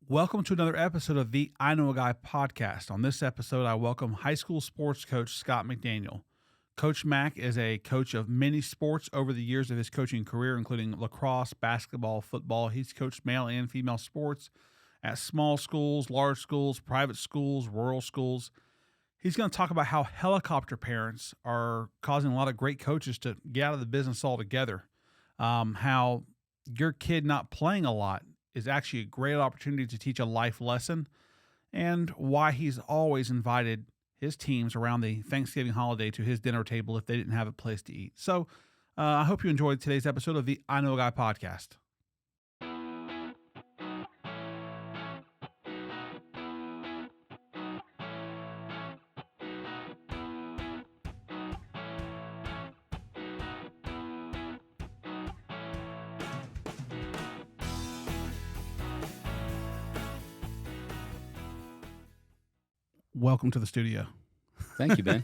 Welcome to another episode of the I Know a Guy podcast. On this episode, I welcome high school sports coach Scott McDaniel. Coach Mac is a coach of many sports over the years of his coaching career, including lacrosse, basketball, football. He's coached male and female sports at small schools, large schools, private schools, rural schools. He's going to talk about how helicopter parents are causing a lot of great coaches to get out of the business altogether. How your kid not playing a lot is actually a great opportunity to teach a life lesson, and why he's always invited his teams around the Thanksgiving holiday to his dinner table if they didn't have a place to eat. So I hope you enjoyed today's episode of the I Know a Guy podcast. Welcome to the studio. Thank you, Ben.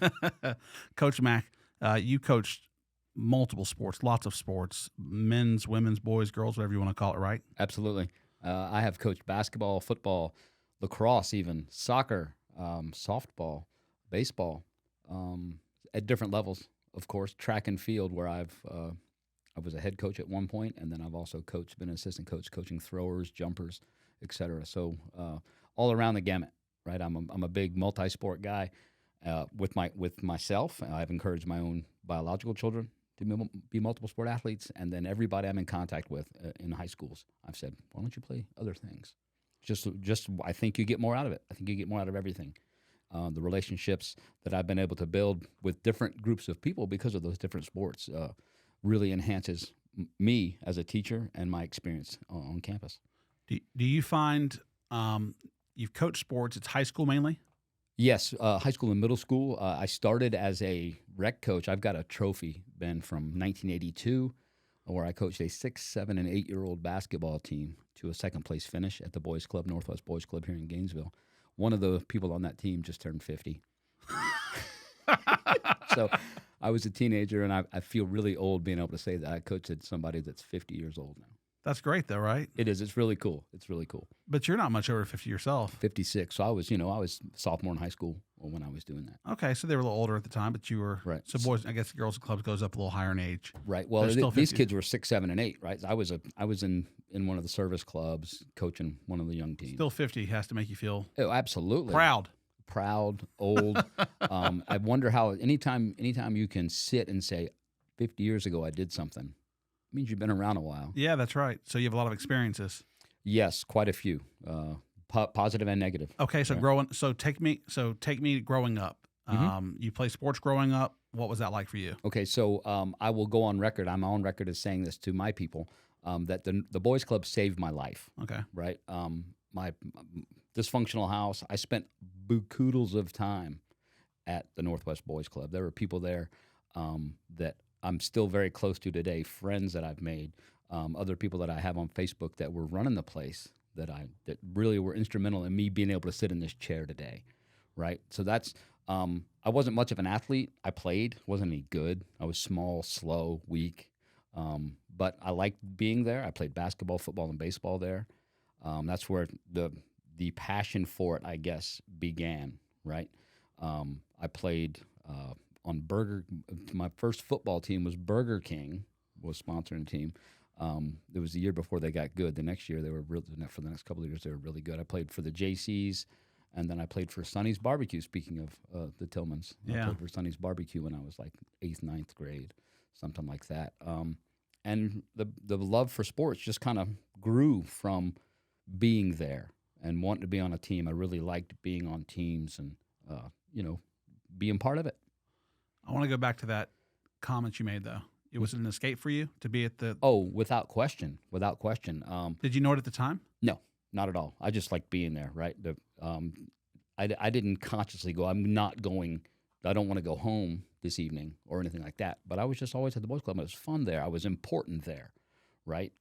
Coach Mac, you coached multiple sports, lots of sports, men's, women's, boys, girls, whatever you want to call it, right? Absolutely. I have coached basketball, football, lacrosse even, soccer, softball, baseball, at different levels, of course, track and field where I was a head coach at one point, and then I've also been an assistant coach coaching throwers, jumpers, et cetera. So all around the gamut. Right, I'm a big multi-sport guy. With myself, I've encouraged my own biological children to be multiple sport athletes, and then everybody I'm in contact with in high schools, I've said, why don't you play other things? Just I think you get more out of it. I think you get more out of everything. The relationships that I've been able to build with different groups of people because of those different sports really enhances me as a teacher and my experience on campus. Do you find you've coached sports, it's high school mainly? Yes, high school and middle school. I started as a rec coach. I've got a trophy, Ben, from 1982, where I coached a 6, 7, and 8-year-old basketball team to a second-place finish at the Boys Club, Northwest Boys Club here in Gainesville. One of the people on that team just turned 50. So I was a teenager, and I feel really old being able to say that I coached somebody that's 50 years old now. That's great, though, right? It is. It's really cool. It's really cool. But you're not much over 50 yourself. 56. So I was sophomore in high school when I was doing that. Okay, so they were a little older at the time, but you were right. So boys, I guess the girls' clubs goes up a little higher in age. Right. Well, these kids were 6, 7, and 8. Right. I was in one of the service clubs coaching one of the young teams. Still 50 has to make you feel absolutely proud, old. I wonder how anytime you can sit and say, 50 years ago I did something. Means you've been around a while. Yeah, that's right. So you have a lot of experiences. Yes, quite a few, positive and negative. Okay, so right. Take me growing up. You played sports growing up. What was that like for you? Okay, so I will go on record. I'm on record as saying this to my people that the boys club saved my life. Okay, right. My dysfunctional house. I spent bucoodles of time at the Northwest Boys Club. There were people there that I'm still very close to today, friends that I've made, other people that I have on Facebook that were running the place that really were instrumental in me being able to sit in this chair today, right? So that's I wasn't much of an athlete. I played, wasn't any good. I was small, slow, weak, but I liked being there. I played basketball, football, and baseball there. That's where the passion for it, I guess, began, right? I played my first football team was Burger King, was sponsoring a team. It was the year before they got good. The next year for the next couple of years they were really good. I played for the JCs, and then I played for Sonny's Barbecue. Speaking of the Tillmans, I played for Sonny's Barbecue when I was like 8th, 9th grade, something like that. And the love for sports just kind of grew from being there and wanting to be on a team. I really liked being on teams and being part of it. I want to go back to that comment you made, though. It was an escape for you to be at the... Oh, without question. Did you know it at the time? No, not at all. I just liked being there, right? I didn't consciously go, I'm not going, I don't want to go home this evening or anything like that. But I was just always at the boys club. It was fun there. I was important there, right?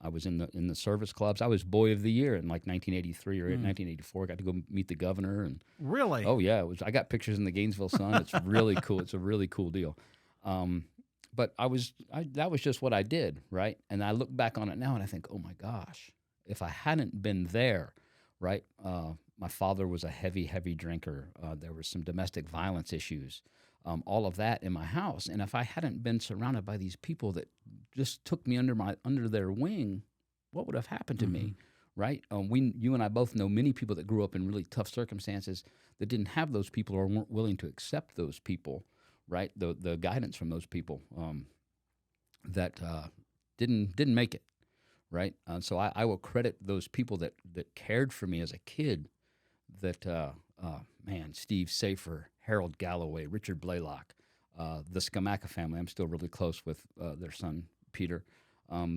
I was in the service clubs. I was boy of the year in like 1983 or 1984. I got to go meet the governor. And really? Oh yeah, I got pictures in the Gainesville Sun. It's really cool. It's a really cool deal. But that was just what I did, right? And I look back on it now and I think, oh my gosh, if I hadn't been there, right? My father was a heavy drinker. There was some domestic violence issues, all of that in my house. And if I hadn't been surrounded by these people that just took me under their wing, what would have happened to me, right? You and I both know many people that grew up in really tough circumstances that didn't have those people or weren't willing to accept those people, right? The guidance from those people that didn't make it, right? So I will credit those people that cared for me as a kid. That man, Steve Safer, Harold Galloway, Richard Blaylock, the Skamaka family. I'm still really close with their son Peter.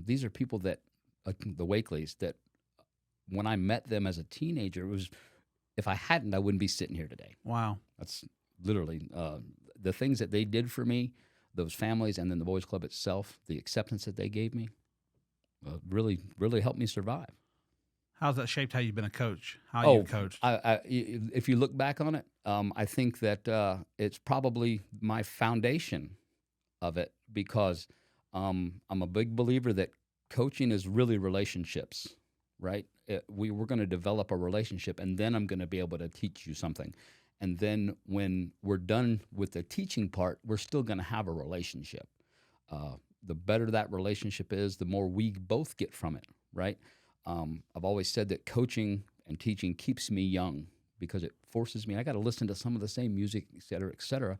These are people that the Wakeleys that when I met them as a teenager, it was if I hadn't, I wouldn't be sitting here today. Wow, That's literally the things that they did for me. Those families, and then the Boys Club itself, the acceptance that they gave me, really helped me survive. how's that shaped how you've been a coach? How you've coached? If you look back on it, I think that it's probably my foundation of it because I'm a big believer that coaching is really relationships, right? We're going to develop a relationship, and then I'm going to be able to teach you something. And then when we're done with the teaching part, we're still going to have a relationship. The better that relationship is, the more we both get from it, right? I've always said that coaching and teaching keeps me young because it forces me. I got to listen to some of the same music, et cetera, et cetera.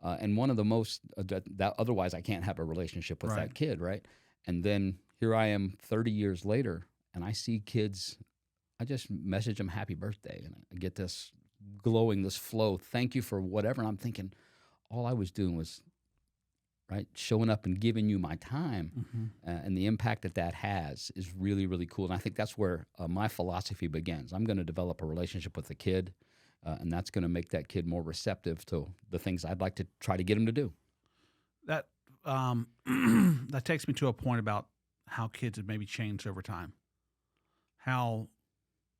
And one of the most that otherwise I can't have a relationship with that kid, right? And then here I am 30 years later, and I see kids. I just message them happy birthday, and I get this glowing, this flow. Thank you for whatever. And I'm thinking, all I was doing was showing up and giving you my time, and the impact that has is really cool. And I think that's where my philosophy begins. I'm going to develop a relationship with the kid, and that's going to make that kid more receptive to the things I'd like to try to get him to do. That that takes me to a point about how kids have maybe changed over time. How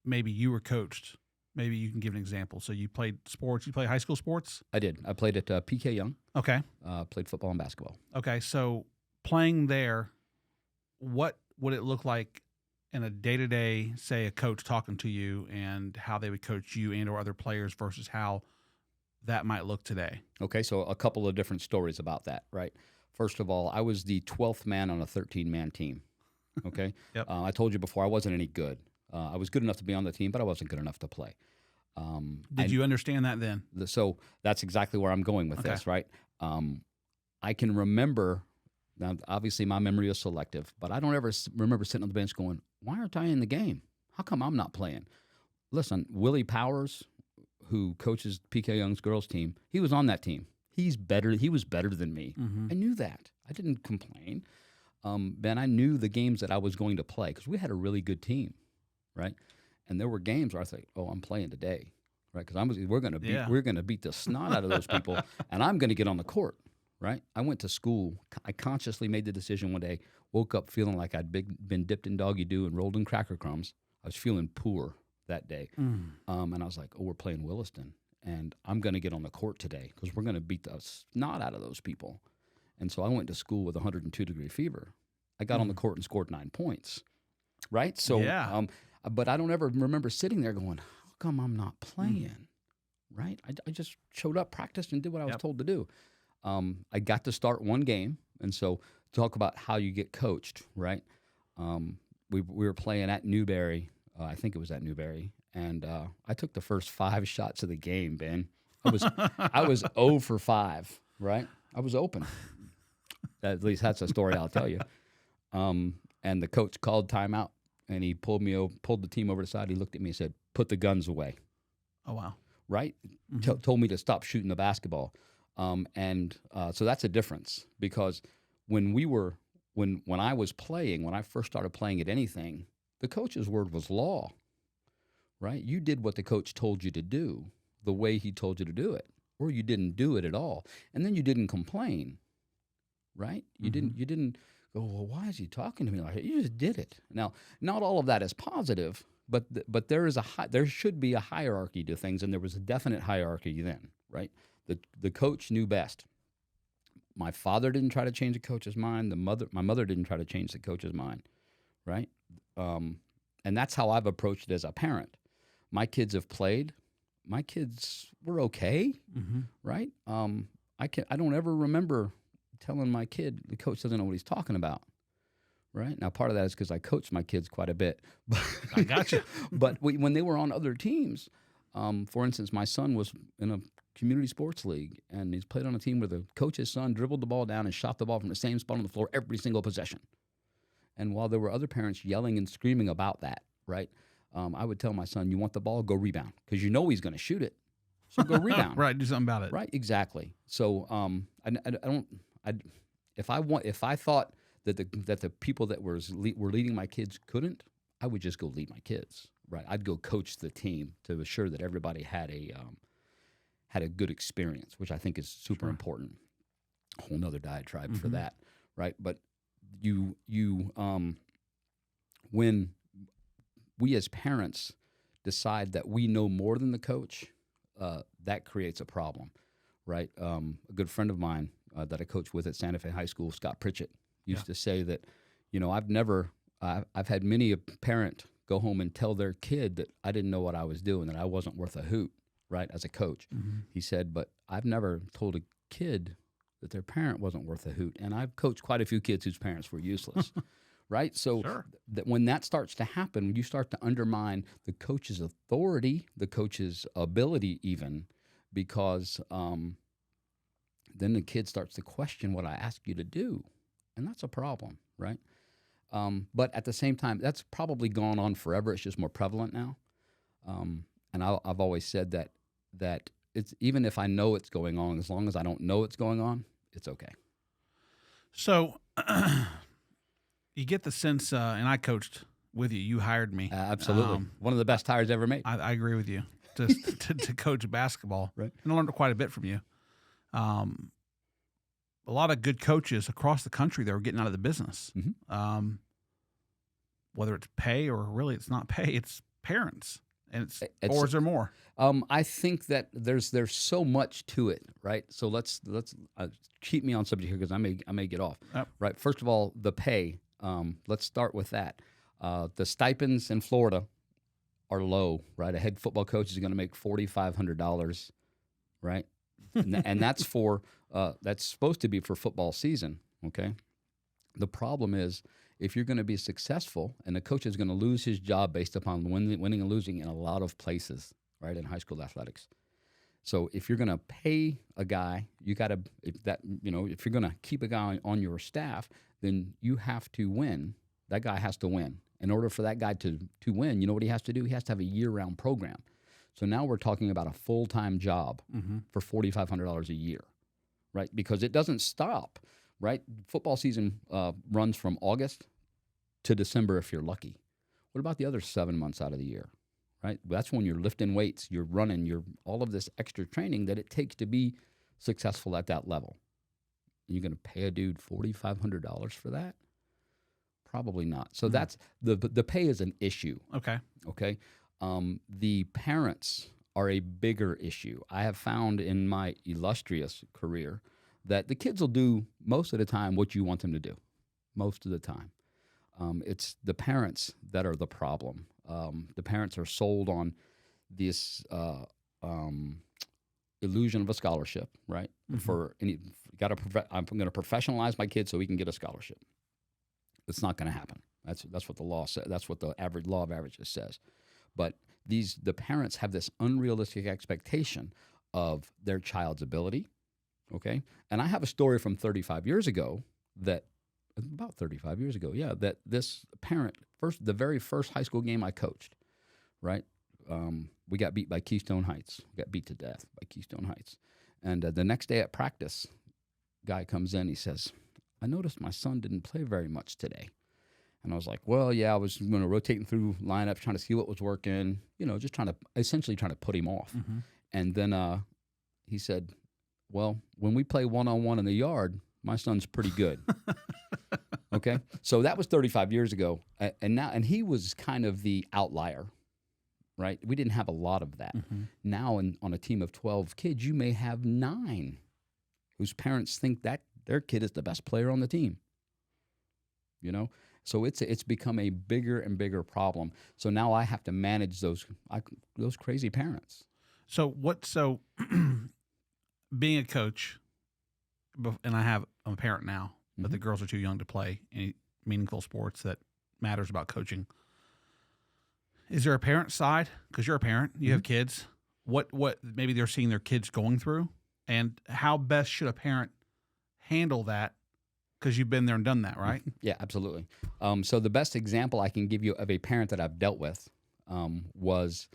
maybe you were coached. Maybe you can give an example. So you played sports. You played high school sports? I did. I played at PK Young. Okay. Played football and basketball. Okay. So playing there, what would it look like in a day-to-day, say, a coach talking to you and how they would coach you and or other players versus how that might look today? Okay. So a couple of different stories about that, right? First of all, I was the 12th man on a 13-man team. Okay. Yep. I told you before I wasn't any good. I was good enough to be on the team, but I wasn't good enough to play. Did you understand that then? So that's exactly where I'm going with this, right? I can remember, now obviously my memory is selective, but I don't ever remember sitting on the bench going, why aren't I in the game? How come I'm not playing? Listen, Willie Powers, who coaches PK Young's girls team, he was on that team. He was better than me. I knew that. I didn't complain. Ben, I knew the games that I was going to play because we had a really good team. Right, and there were games where I thought, "Oh, I'm playing today," right? Because we're going to beat the snot out of those people, and I'm going to get on the court, right? I went to school. I consciously made the decision one day. Woke up feeling like I'd been dipped in doggy doo and rolled in cracker crumbs. I was feeling poor that day, and I was like, "Oh, we're playing Williston, and I'm going to get on the court today because we're going to beat the snot out of those people." And so I went to school with 102-degree fever. I got on the court and scored 9 points, right? So, but I don't ever remember sitting there going, how come I'm not playing, right? I just showed up, practiced, and did what I was told to do. I got to start one game, and so talk about how you get coached, right? We were playing at Newberry. I think it was at Newberry, and I took the first 5 shots of the game, Ben. I was 0 for 5, right? I was open. At least that's a story I'll tell you. And the coach called timeout. And he pulled the team over to the side. He looked at me and said, "Put the guns away." Oh, wow. Right? Told me to stop shooting the basketball. So that's a difference because when I was playing, when I first started playing at anything, the coach's word was law, right? You did what the coach told you to do the way he told you to do it, or you didn't do it at all. And then you didn't complain, right? You didn't go, well, why is he talking to me like that? You just did it. Now, not all of that is positive, but there should be a hierarchy to things, and there was a definite hierarchy then, right? The coach knew best. My father didn't try to change the coach's mind. My mother didn't try to change the coach's mind, right? And that's how I've approached it as a parent. my kids have played. My kids were okay, right? I don't ever remember telling my kid the coach doesn't know what he's talking about, right? Now, part of that is because I coached my kids quite a bit. I got you. But when they were on other teams, for instance, my son was in a community sports league, and he's played on a team where the coach's son dribbled the ball down and shot the ball from the same spot on the floor every single possession. And while there were other parents yelling and screaming about that, right, I would tell my son, you want the ball, go rebound, because you know he's going to shoot it. So go rebound. Right, do something about it. Right, exactly. So if I thought that the people that were leading my kids couldn't, I would just go lead my kids. Right, I'd go coach the team to assure that everybody had a good experience, which I think is super important. A whole nother diatribe for that, right? But when we as parents decide that we know more than the coach, that creates a problem, right? A good friend of mine that I coached with at Santa Fe High School, Scott Pritchett, used to say that, I've had many a parent go home and tell their kid that I didn't know what I was doing, that I wasn't worth a hoot, right, as a coach. He said, but I've never told a kid that their parent wasn't worth a hoot. And I've coached quite a few kids whose parents were useless, right? So that when that starts to happen, when you start to undermine the coach's authority, the coach's ability even, because then the kid starts to question what I ask you to do. And that's a problem, right? But at the same time, that's probably gone on forever. It's just more prevalent now. And I've always said that it's, even if I know it's going on, as long as I don't know it's going on, it's okay. So you get the sense, and I coached with you. You hired me. Absolutely. One of the best hires ever made. I agree with you to coach basketball. Right. And I learned quite a bit from you. A lot of good coaches across the country that were getting out of the business. Whether it's pay or really it's not pay, it's parents. And or is there more? I think that there's so much to it, right? So let's keep me on subject here because I may get off. Yep. Right. First of all, the pay. Let's start with that. The stipends in Florida are low, right? A head football coach is going to make $4,500, right? And that's that's supposed to be for football season. Okay. The problem is, if you're going to be successful, and the coach is going to lose his job based upon winning and losing in a lot of places, right, in high school athletics. So if you're going to pay a guy, you got to if you're going to keep a guy on your staff, then you have to win. That guy has to win. In order for that guy to win, you know what he has to do? He has to have a year-round program. So now we're talking about a full-time job for $4,500 a year, right? Because it doesn't stop. Right? Football season runs from August to December if you're lucky. What about the other 7 months out of the year? Right? That's when you're lifting weights, you're running, you're all of this extra training that it takes to be successful at that level. You're going to pay a dude $4,500 for that? Probably not. So that's the pay is an issue. Okay. Okay. The parents are a bigger issue. I have found in my illustrious career that the kids will do most of the time what you want them to do, most of the time. It's the parents that are the problem. The parents are sold on this illusion of a scholarship, right? I'm going to professionalize my kid so he can get a scholarship. It's not going to happen. That's what the law says. That's what the law of averages says. But the parents have this unrealistic expectation of their child's ability. Okay, and I have a story from 35 years ago that this parent, the very first high school game I coached, right? We got beat by Keystone Heights. We got beat to death by Keystone Heights. And the next day at practice, guy comes in, he says, I noticed my son didn't play very much today. And I was like, well, yeah, I was rotating through lineups, trying to see what was working, just essentially trying to put him off. And then he said, well, when we play one-on-one in the yard, my son's pretty good. Okay? So that was 35 years ago. And he was kind of the outlier, right? We didn't have a lot of that. Now on a team of 12 kids, you may have 9 whose parents think that their kid is the best player on the team. So it's become a bigger and bigger problem. So now I have to manage those crazy parents. So being a coach, and I'm a parent now, but the girls are too young to play any meaningful sports that matters about coaching. Is there a parent side? Because you're a parent, you have kids. What maybe they're seeing their kids going through, and how best should a parent handle that? Because you've been there and done that, right? Yeah, absolutely. So the best example I can give you of a parent that I've dealt with was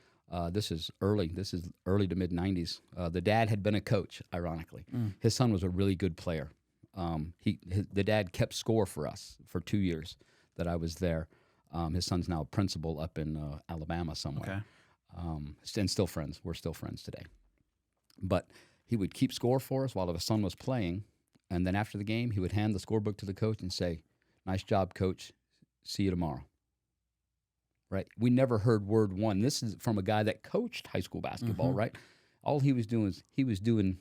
this is early to mid 90s. The dad had been a coach, ironically. His son was a really good player. The dad kept score for us for 2 years that I was there. His son's now a principal up in Alabama somewhere. Okay. And still friends. We're still friends today. But he would keep score for us while his son was playing. And then after the game, he would hand the scorebook to the coach and say, "Nice job, coach. See you tomorrow." Right? We never heard word one. This is from a guy that coached high school basketball, right? All he was doing is he was doing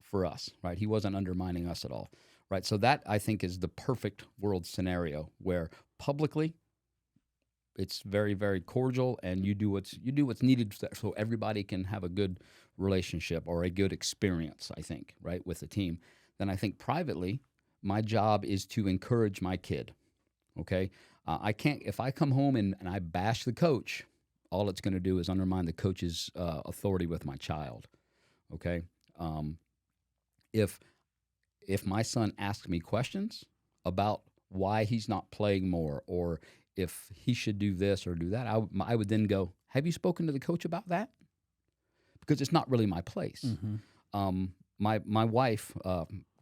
for us, right? He wasn't undermining us at all, right? So that, I think, is the perfect world scenario where publicly it's very, very cordial, and you do what's needed so everybody can have a good relationship or a good experience, I think, right, with the team. Then I think privately, my job is to encourage my kid, okay? I can't, if I come home and I bash the coach, all it's going to do is undermine the coach's authority with my child, okay? If my son asks me questions about why he's not playing more, or if he should do this or do that, I would then go, "Have you spoken to the coach about that?" Because it's not really my place. My wife,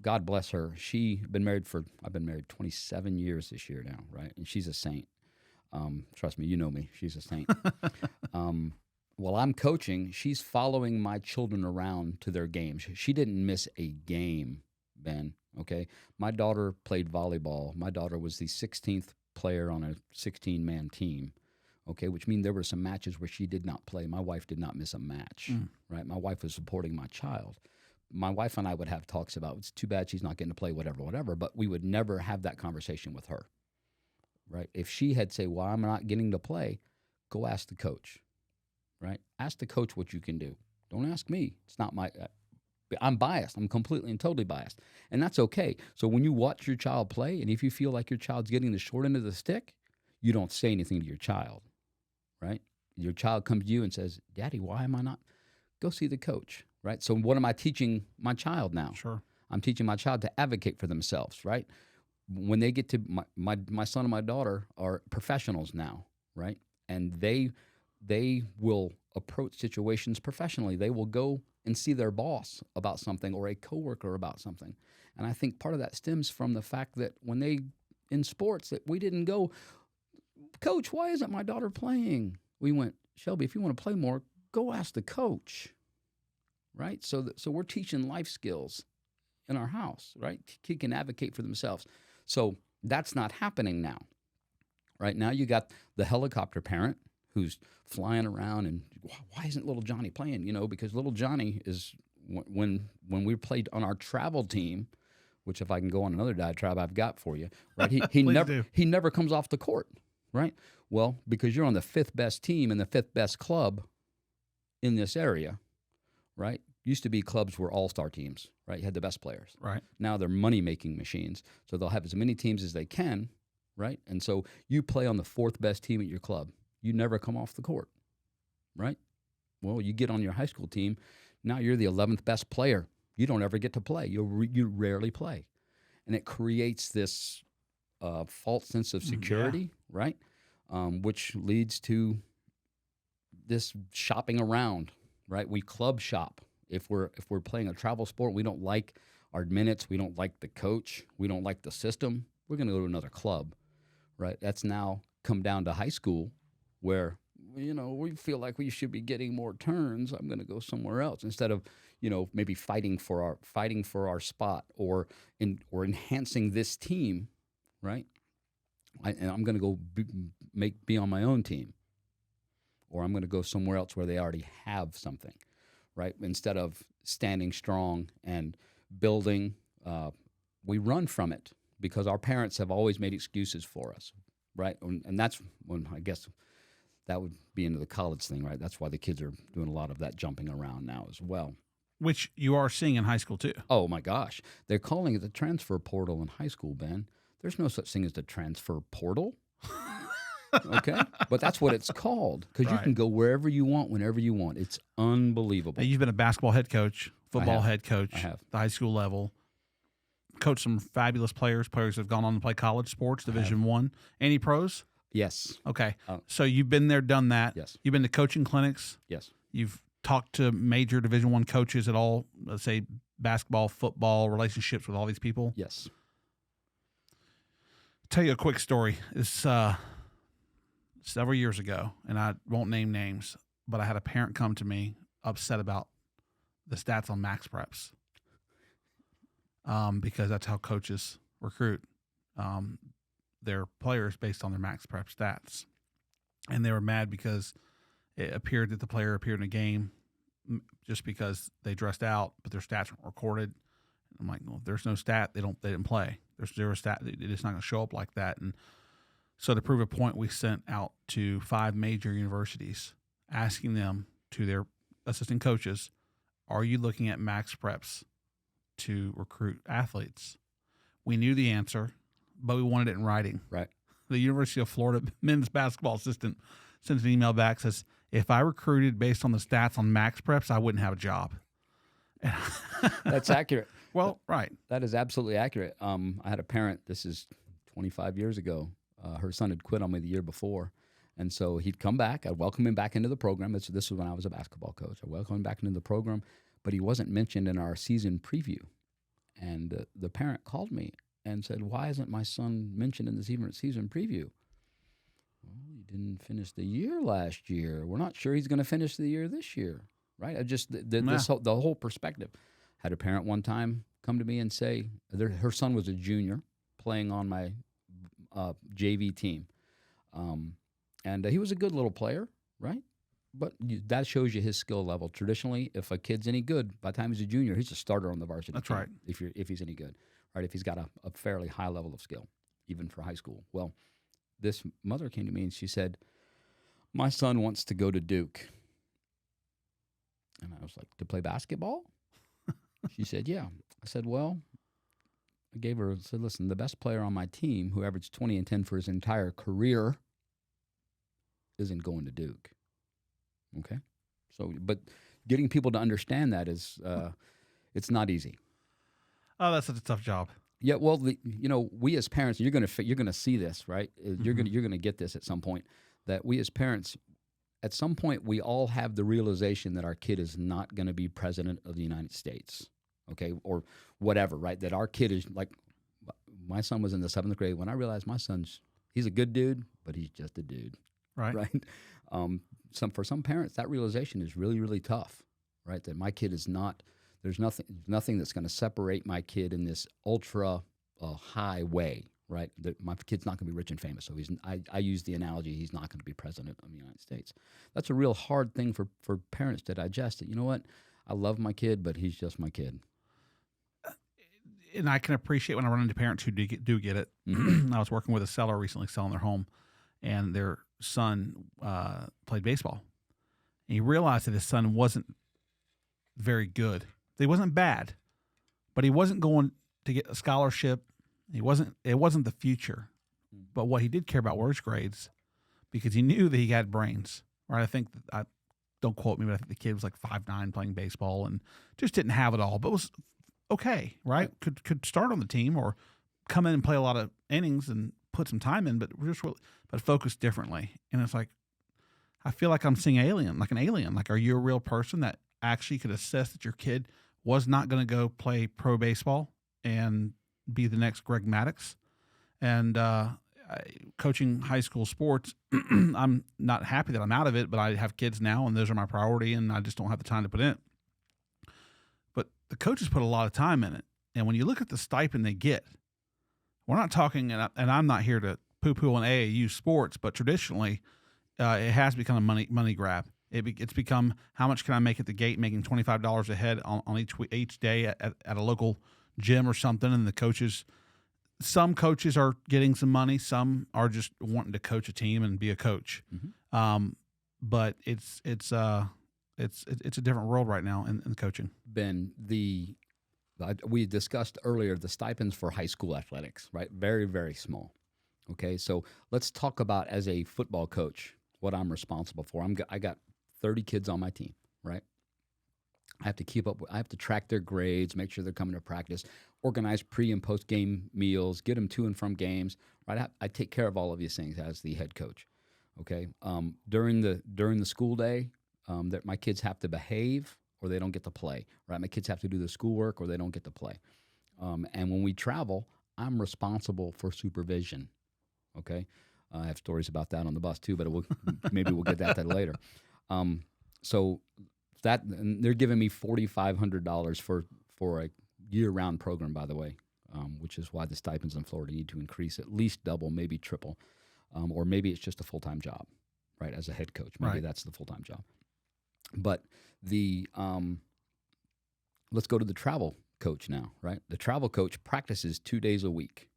God bless her, I've been married 27 years this year now, right? And she's a saint. Trust me, you know me. She's a saint. While I'm coaching, she's following my children around to their games. She didn't miss a game, Ben, okay? My daughter played volleyball. My daughter was the 16th player on a 16-man team, okay, which means there were some matches where she did not play. My wife did not miss a match, right? My wife was supporting my child. My wife and I would have talks about, it's too bad she's not getting to play, whatever, but we would never have that conversation with her, right? If she had said, "Well, I'm not getting to play," go ask the coach, right? Ask the coach what you can do. Don't ask me. It's not my, I'm biased. I'm completely and totally biased. And that's okay. So when you watch your child play, and if you feel like your child's getting the short end of the stick, you don't say anything to your child, right? Your child comes to you and says, "Daddy, why am I not?" Go see the coach. Right? So what am I teaching my child now? Sure. I'm teaching my child to advocate for themselves, right? When they get to my son and my daughter are professionals now, right? And they will approach situations professionally. They will go and see their boss about something or a coworker about something. And I think part of that stems from the fact that when they in sports that we didn't go, "Coach, why isn't my daughter playing?" We went, "Shelby, if you want to play more, go ask the coach." Right? So we're teaching life skills in our house, right? Kids can advocate for themselves. So that's not happening now. Right now you got the helicopter parent who's flying around and, "Why isn't little Johnny playing?" Because little Johnny is, when we played on our travel team, which if I can go on another diatribe I've got for you, right? He never comes off the court, right? Well, because you're on the 5th best team and the 5th best club in this area, right? Used to be clubs were all-star teams, right? You had the best players. Right. Now they're money-making machines, so they'll have as many teams as they can, right? And so you play on the 4th best team at your club. You never come off the court, right? Well, you get on your high school team, now you're the 11th best player. You don't ever get to play. You rarely play. And it creates this false sense of security, right? Which leads to this shopping around, right? We club shop. If we're playing a travel sport, we don't like our minutes, we don't like the coach, we don't like the system, we're going to go to another club, right? That's now come down to high school where, we feel like we should be getting more turns. I'm going to go somewhere else instead of, maybe fighting for our spot or enhancing this team, right? And I'm going to go be on my own team, or I'm going to go somewhere else where they already have something. Right? Instead of standing strong and building, we run from it, because our parents have always made excuses for us, right? And that's when I guess that would be into the college thing, right? That's why the kids are doing a lot of that jumping around now as well. Which you are seeing in high school too. Oh my gosh. They're calling it the transfer portal in high school, Ben. There's no such thing as the transfer portal. Okay? But that's what it's called, because you can go wherever you want, whenever you want. It's unbelievable. Now, you've been a basketball head coach, football head coach, I have. the high school level. Coached some fabulous players that have gone on to play college sports, Division I. Any pros? Yes. Okay. So you've been there, done that. Yes. You've been to coaching clinics. Yes. You've talked to major Division I coaches at all, let's say basketball, football, relationships with all these people. Yes. Tell you a quick story. It's several years ago, and I won't name names, but I had a parent come to me upset about the stats on Max Preps, because that's how coaches recruit their players based on their Max Prep stats. And they were mad because it appeared that the player appeared in a game just because they dressed out, but their stats weren't recorded. I'm like, well, if there's no stat, they didn't play. There's zero stat. It's not going to show up like that. And so to prove a point, we sent out to 5 major universities asking them, to their assistant coaches, are you looking at Max Preps to recruit athletes? We knew the answer, but we wanted it in writing. Right. The University of Florida men's basketball assistant sends an email back, says, if I recruited based on the stats on Max Preps, I wouldn't have a job. That's accurate. Well, right. That is absolutely accurate. I had a parent, this is 25 years ago. Her son had quit on me the year before. And so he'd come back. I'd welcome him back into the program. This was when I was a basketball coach. I welcomed him back into the program, but he wasn't mentioned in our season preview. And the parent called me and said, why isn't my son mentioned in the season preview? Well, he didn't finish the year last year. We're not sure he's going to finish the year this year, right? I just the whole perspective. Had a parent one time come to me and say, her son was a junior playing on my JV team. And he was a good little player, right? But that shows you his skill level. Traditionally, if a kid's any good, by the time he's a junior, he's a starter on the varsity That's team. right. If he's any good, right? If he's got a fairly high level of skill, even for high school. Well, this mother came to me and she said, my son wants to go to Duke. And I was like, to play basketball? She said, yeah. I said, well, I said, listen, the best player on my team, who averaged 20 and 10 for his entire career, isn't going to Duke. Okay? So, but getting people to understand that is, it's not easy. Oh, that's such a tough job. Yeah, well, we as parents, you're gonna see this, right? You're gonna get this at some point. That we as parents, at some point, we all have the realization that our kid is not going to be president of the United States, okay, or whatever, right? That our kid is like, my son was in the 7th grade when I realized he's a good dude, but he's just a dude, right? For some parents, that realization is really, really tough, right? That my kid is not. There's nothing that's going to separate my kid in this ultra high way, right? That my kid's not going to be rich and famous. So I use the analogy, he's not going to be president of the United States. That's a real hard thing for parents to digest. That, you know what? I love my kid, but he's just my kid. And I can appreciate when I run into parents who do get it. Mm-hmm. I was working with a seller recently selling their home, and their son played baseball. And he realized that his son wasn't very good. He wasn't bad, but he wasn't going to get a scholarship. It wasn't the future. But what he did care about were his grades, because he knew that he had brains. Right? I think don't quote me, but I think the kid was like 5'9", playing baseball and just didn't have it all, but was okay. Right? Could start on the team or come in and play a lot of innings and put some time in, but focus differently. And it's like, I feel like I'm seeing an alien. Like, are you a real person that actually could assess that your kid was not going to go play pro baseball and be the next Greg Maddux? And coaching high school sports, I'm not happy that I'm out of it, but I have kids now, and those are my priority, and I just don't have the time to put in it. But the coaches put a lot of time in it. And when you look at the stipend they get, we're not talking, and I'm not here to poo-poo on AAU sports, but traditionally it has become a money grab. It's become, how much can I make at the gate, making $25 a head on each day at a local gym or something, and the coaches some coaches are getting some money. Some are just wanting to coach a team and be a coach. But it's a different world right now in coaching. Ben, we discussed earlier the stipends for high school athletics, right? Very, very small. Okay, so let's talk about, as a football coach, what I'm responsible for. I got 30 kids on my team, right? I have to keep up. I have to track their grades, make sure they're coming to practice, organize pre and post game meals, get them to and from games. Right, I take care of all of these things as the head coach. Okay, during the school day, that my kids have to behave or they don't get to play. Right, my kids have to do the schoolwork or they don't get to play. And when we travel, I'm responsible for supervision. Okay, I have stories about that on the bus too, but maybe we'll get that later. So. And they're giving me $4,500 for a year-round program, by the way, which is why the stipends in Florida need to increase at least double, maybe triple, or maybe it's just a full-time job, right? As a head coach, maybe that's the full-time job. But let's go to the travel coach now, right? The travel coach practices 2 days a week.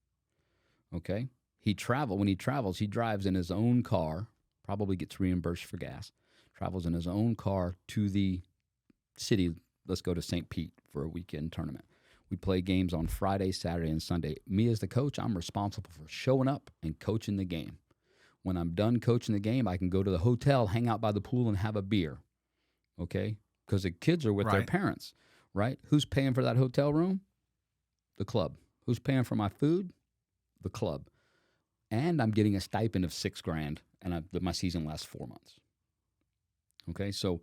Okay, when he travels, he drives in his own car, probably gets reimbursed for gas. Travels in his own car to the city. Let's go to St. Pete for a weekend tournament. We play games on Friday, Saturday, and Sunday. Me as the coach, I'm responsible for showing up and coaching the game. When I'm done coaching the game, I can go to the hotel, hang out by the pool, and have a beer, okay? Because the kids are with their parents, right? Who's paying for that hotel room? The club. Who's paying for my food? The club. And I'm getting a stipend of $6,000, and my season lasts 4 months. Okay, so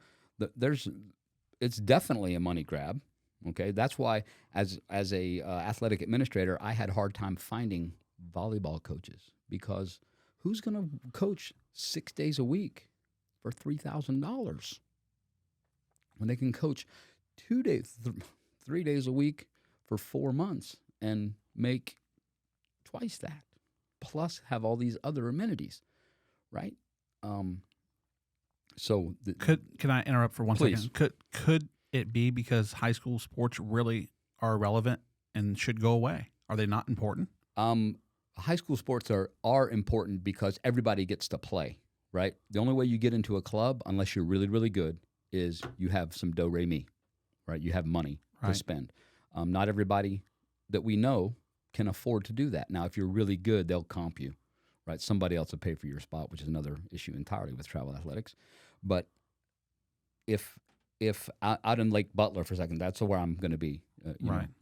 it's definitely a money grab. Okay, that's why as a athletic administrator, I had a hard time finding volleyball coaches, because who's going to coach 6 days a week for $3,000 when they can coach 2 days, 3 days a week for 4 months and make twice that, plus have all these other amenities, right? So can I interrupt for 1 please. second? Could it be because high school sports really are irrelevant and should go away? Are they not important? High school sports are important because everybody gets to play, right? The only way you get into a club, unless you're really, really good, is you have some do-re-mi, right? You have money to spend. Not everybody that we know can afford to do that. Now, if you're really good, they'll comp you, right? Somebody else will pay for your spot, which is another issue entirely with travel athletics. But if out in Lake Butler for a second, that's where I'm going to be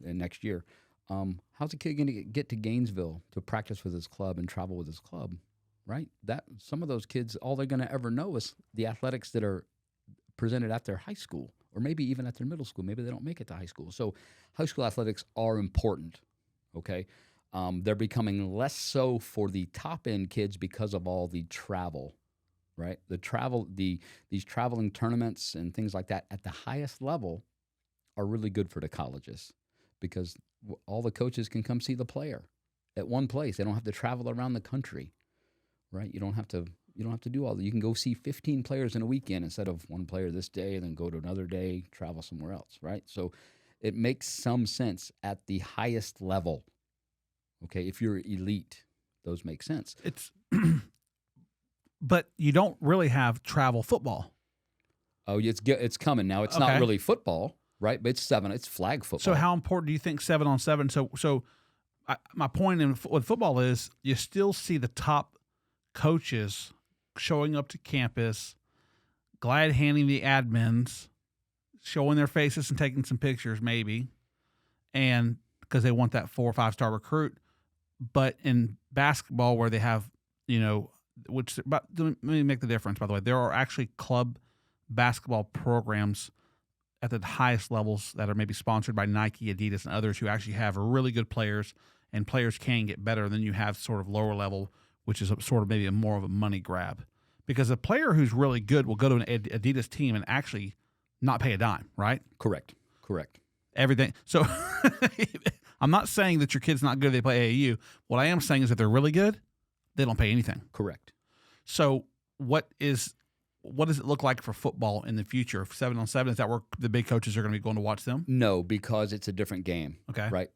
next year. How's a kid going to get to Gainesville to practice with his club and travel with his club, right? That some of those kids, all they're going to ever know is the athletics that are presented at their high school, or maybe even at their middle school. Maybe they don't make it to high school. So high school athletics are important, okay? They're becoming less so for the top-end kids because of all the travel, right? These traveling tournaments and things like that at the highest level are really good for the colleges, because all the coaches can come see the player at one place. They don't have to travel around the country, right? You don't have to do all that. You can go see 15 players in a weekend instead of one player this day and then go to another day, travel somewhere else, right? So it makes some sense at the highest level. Okay, if you're elite, those make sense. But you don't really have travel football. Oh, it's coming now. It's not really football, right? But it's flag football. So how important do you think 7-on-7? So my point with football is you still see the top coaches showing up to campus, glad handing the admins, showing their faces and taking some pictures maybe, and because they want that 4 or 5 star recruit. But in basketball, where they have, let me make the difference, by the way. There are actually club basketball programs at the highest levels that are maybe sponsored by Nike, Adidas, and others, who actually have really good players, and players can get better than you have sort of lower level, which is sort of maybe more of a money grab. Because a player who's really good will go to an Adidas team and actually not pay a dime, right? Correct. Everything. So I'm not saying that your kid's not good if they play AAU. What I am saying is that they're really good, they don't pay anything. Correct. So what does it look like for football in the future? 7-on-7, is that where the big coaches are going to be going to watch them? No, because it's a different game. Okay. Right?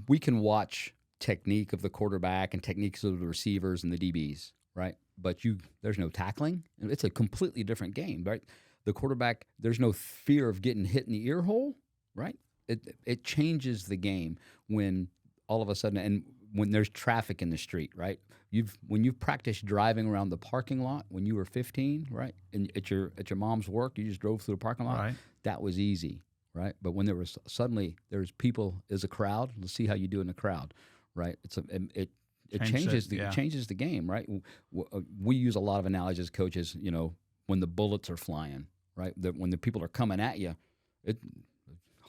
We can watch technique of the quarterback and techniques of the receivers and the DBs, right? But there's no tackling. It's a completely different game, right? The quarterback, there's no fear of getting hit in the ear hole, right? It changes the game when all of a sudden, and when there's traffic in the street, right? When you've practiced driving around the parking lot when you were 15, right? And at your mom's work, you just drove through the parking lot. Right. That was easy, right? But when there's people as a crowd, let's see how you do in a crowd, right? It changes the game, right? We use a lot of analogies as coaches, when the bullets are flying, right? When the people are coming at you, it's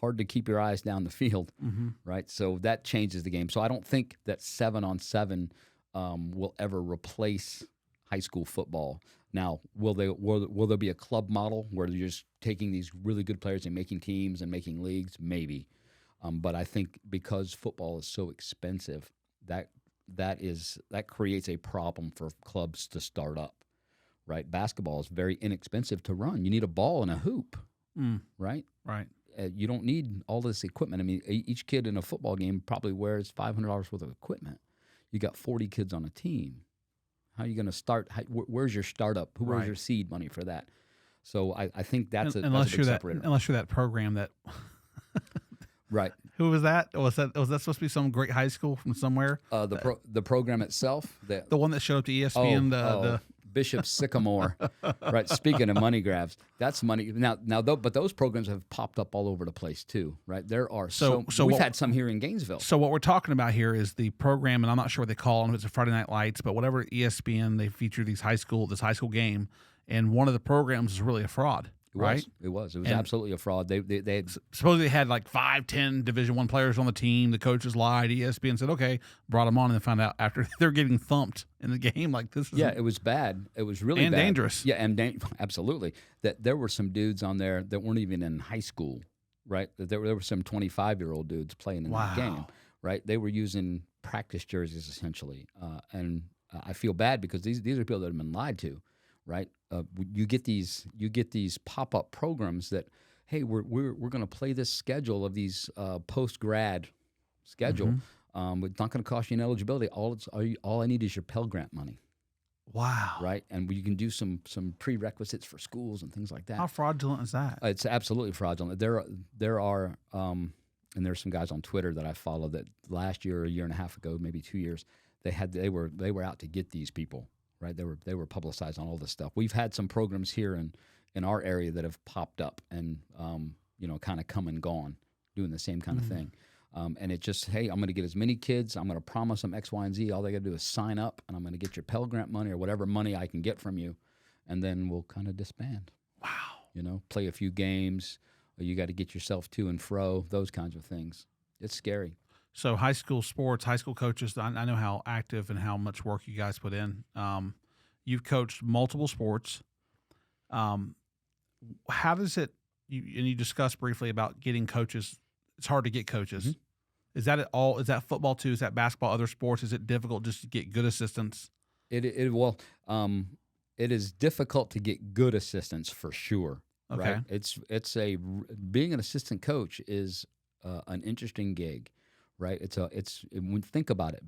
hard to keep your eyes down the field, right? So that changes the game. So I don't think that 7-on-7 will ever replace high school football. Now, will there be a club model where you're just taking these really good players and making teams and making leagues? Maybe. But I think because football is so expensive, that creates a problem for clubs to start up, right? Basketball is very inexpensive to run. You need a ball and a hoop, right? Right. You don't need all this equipment. I mean, each kid in a football game probably wears $500 worth of equipment. You got 40 kids on a team. How are you going to start? Where's your startup? Where's your seed money for that? So I think that's a big separator. Unless you're that program that right. Who was that? Was that supposed to be some great high school from somewhere? The program itself, the one that showed up to ESPN. The Bishop Sycamore, right? Speaking of money grabs, that's money now. But those programs have popped up all over the place too, right? There are we've had some here in Gainesville. So what we're talking about here is the program, and I'm not sure what they call them. It's a Friday Night Lights, but whatever ESPN, they feature this high school game, and one of the programs is really a fraud. Right? It was absolutely a fraud. They supposedly had like 5-10 Division I players on the team. The coaches lied. ESPN said, okay, brought them on, and then found out after they're getting thumped in the game. Like this is it was bad. It was really and bad. Dangerous. Yeah, and absolutely. That there were some dudes on there that weren't even in high school, right? There were some 25-year-old dudes playing in that game, right? They were using practice jerseys essentially, and I feel bad because these are people that have been lied to. Right, you get these pop-up programs that, hey, we're going to play this schedule of these post-grad schedule. It's not going to cost you an eligibility. All I need is your Pell Grant money. Wow. Right, and you can do some prerequisites for schools and things like that. How fraudulent is that? It's absolutely fraudulent. There are and there's some guys on Twitter that I follow that last year, a year and a half ago, maybe 2 years, they were out to get these people. Right, they were publicized on all this stuff. We've had some programs here in our area that have popped up and kind of come and gone, doing the same kind of thing. And it just, hey, I'm going to get as many kids. I'm going to promise them X, Y, and Z. All they got to do is sign up, and I'm going to get your Pell Grant money or whatever money I can get from you, and then we'll kind of disband. Wow. Play a few games. Or you got to get yourself to and fro. Those kinds of things. It's scary. So high school sports, high school coaches, I know how active and how much work you guys put in. You've coached multiple sports. How does it, you discussed briefly about getting coaches. It's hard to get coaches. Mm-hmm. Is that it all? Is that football too? Is that basketball, other sports? Is it difficult just to get good assistants? It is difficult to get good assistants for sure. Okay. Right? Being an assistant coach is an interesting gig. Right, think about it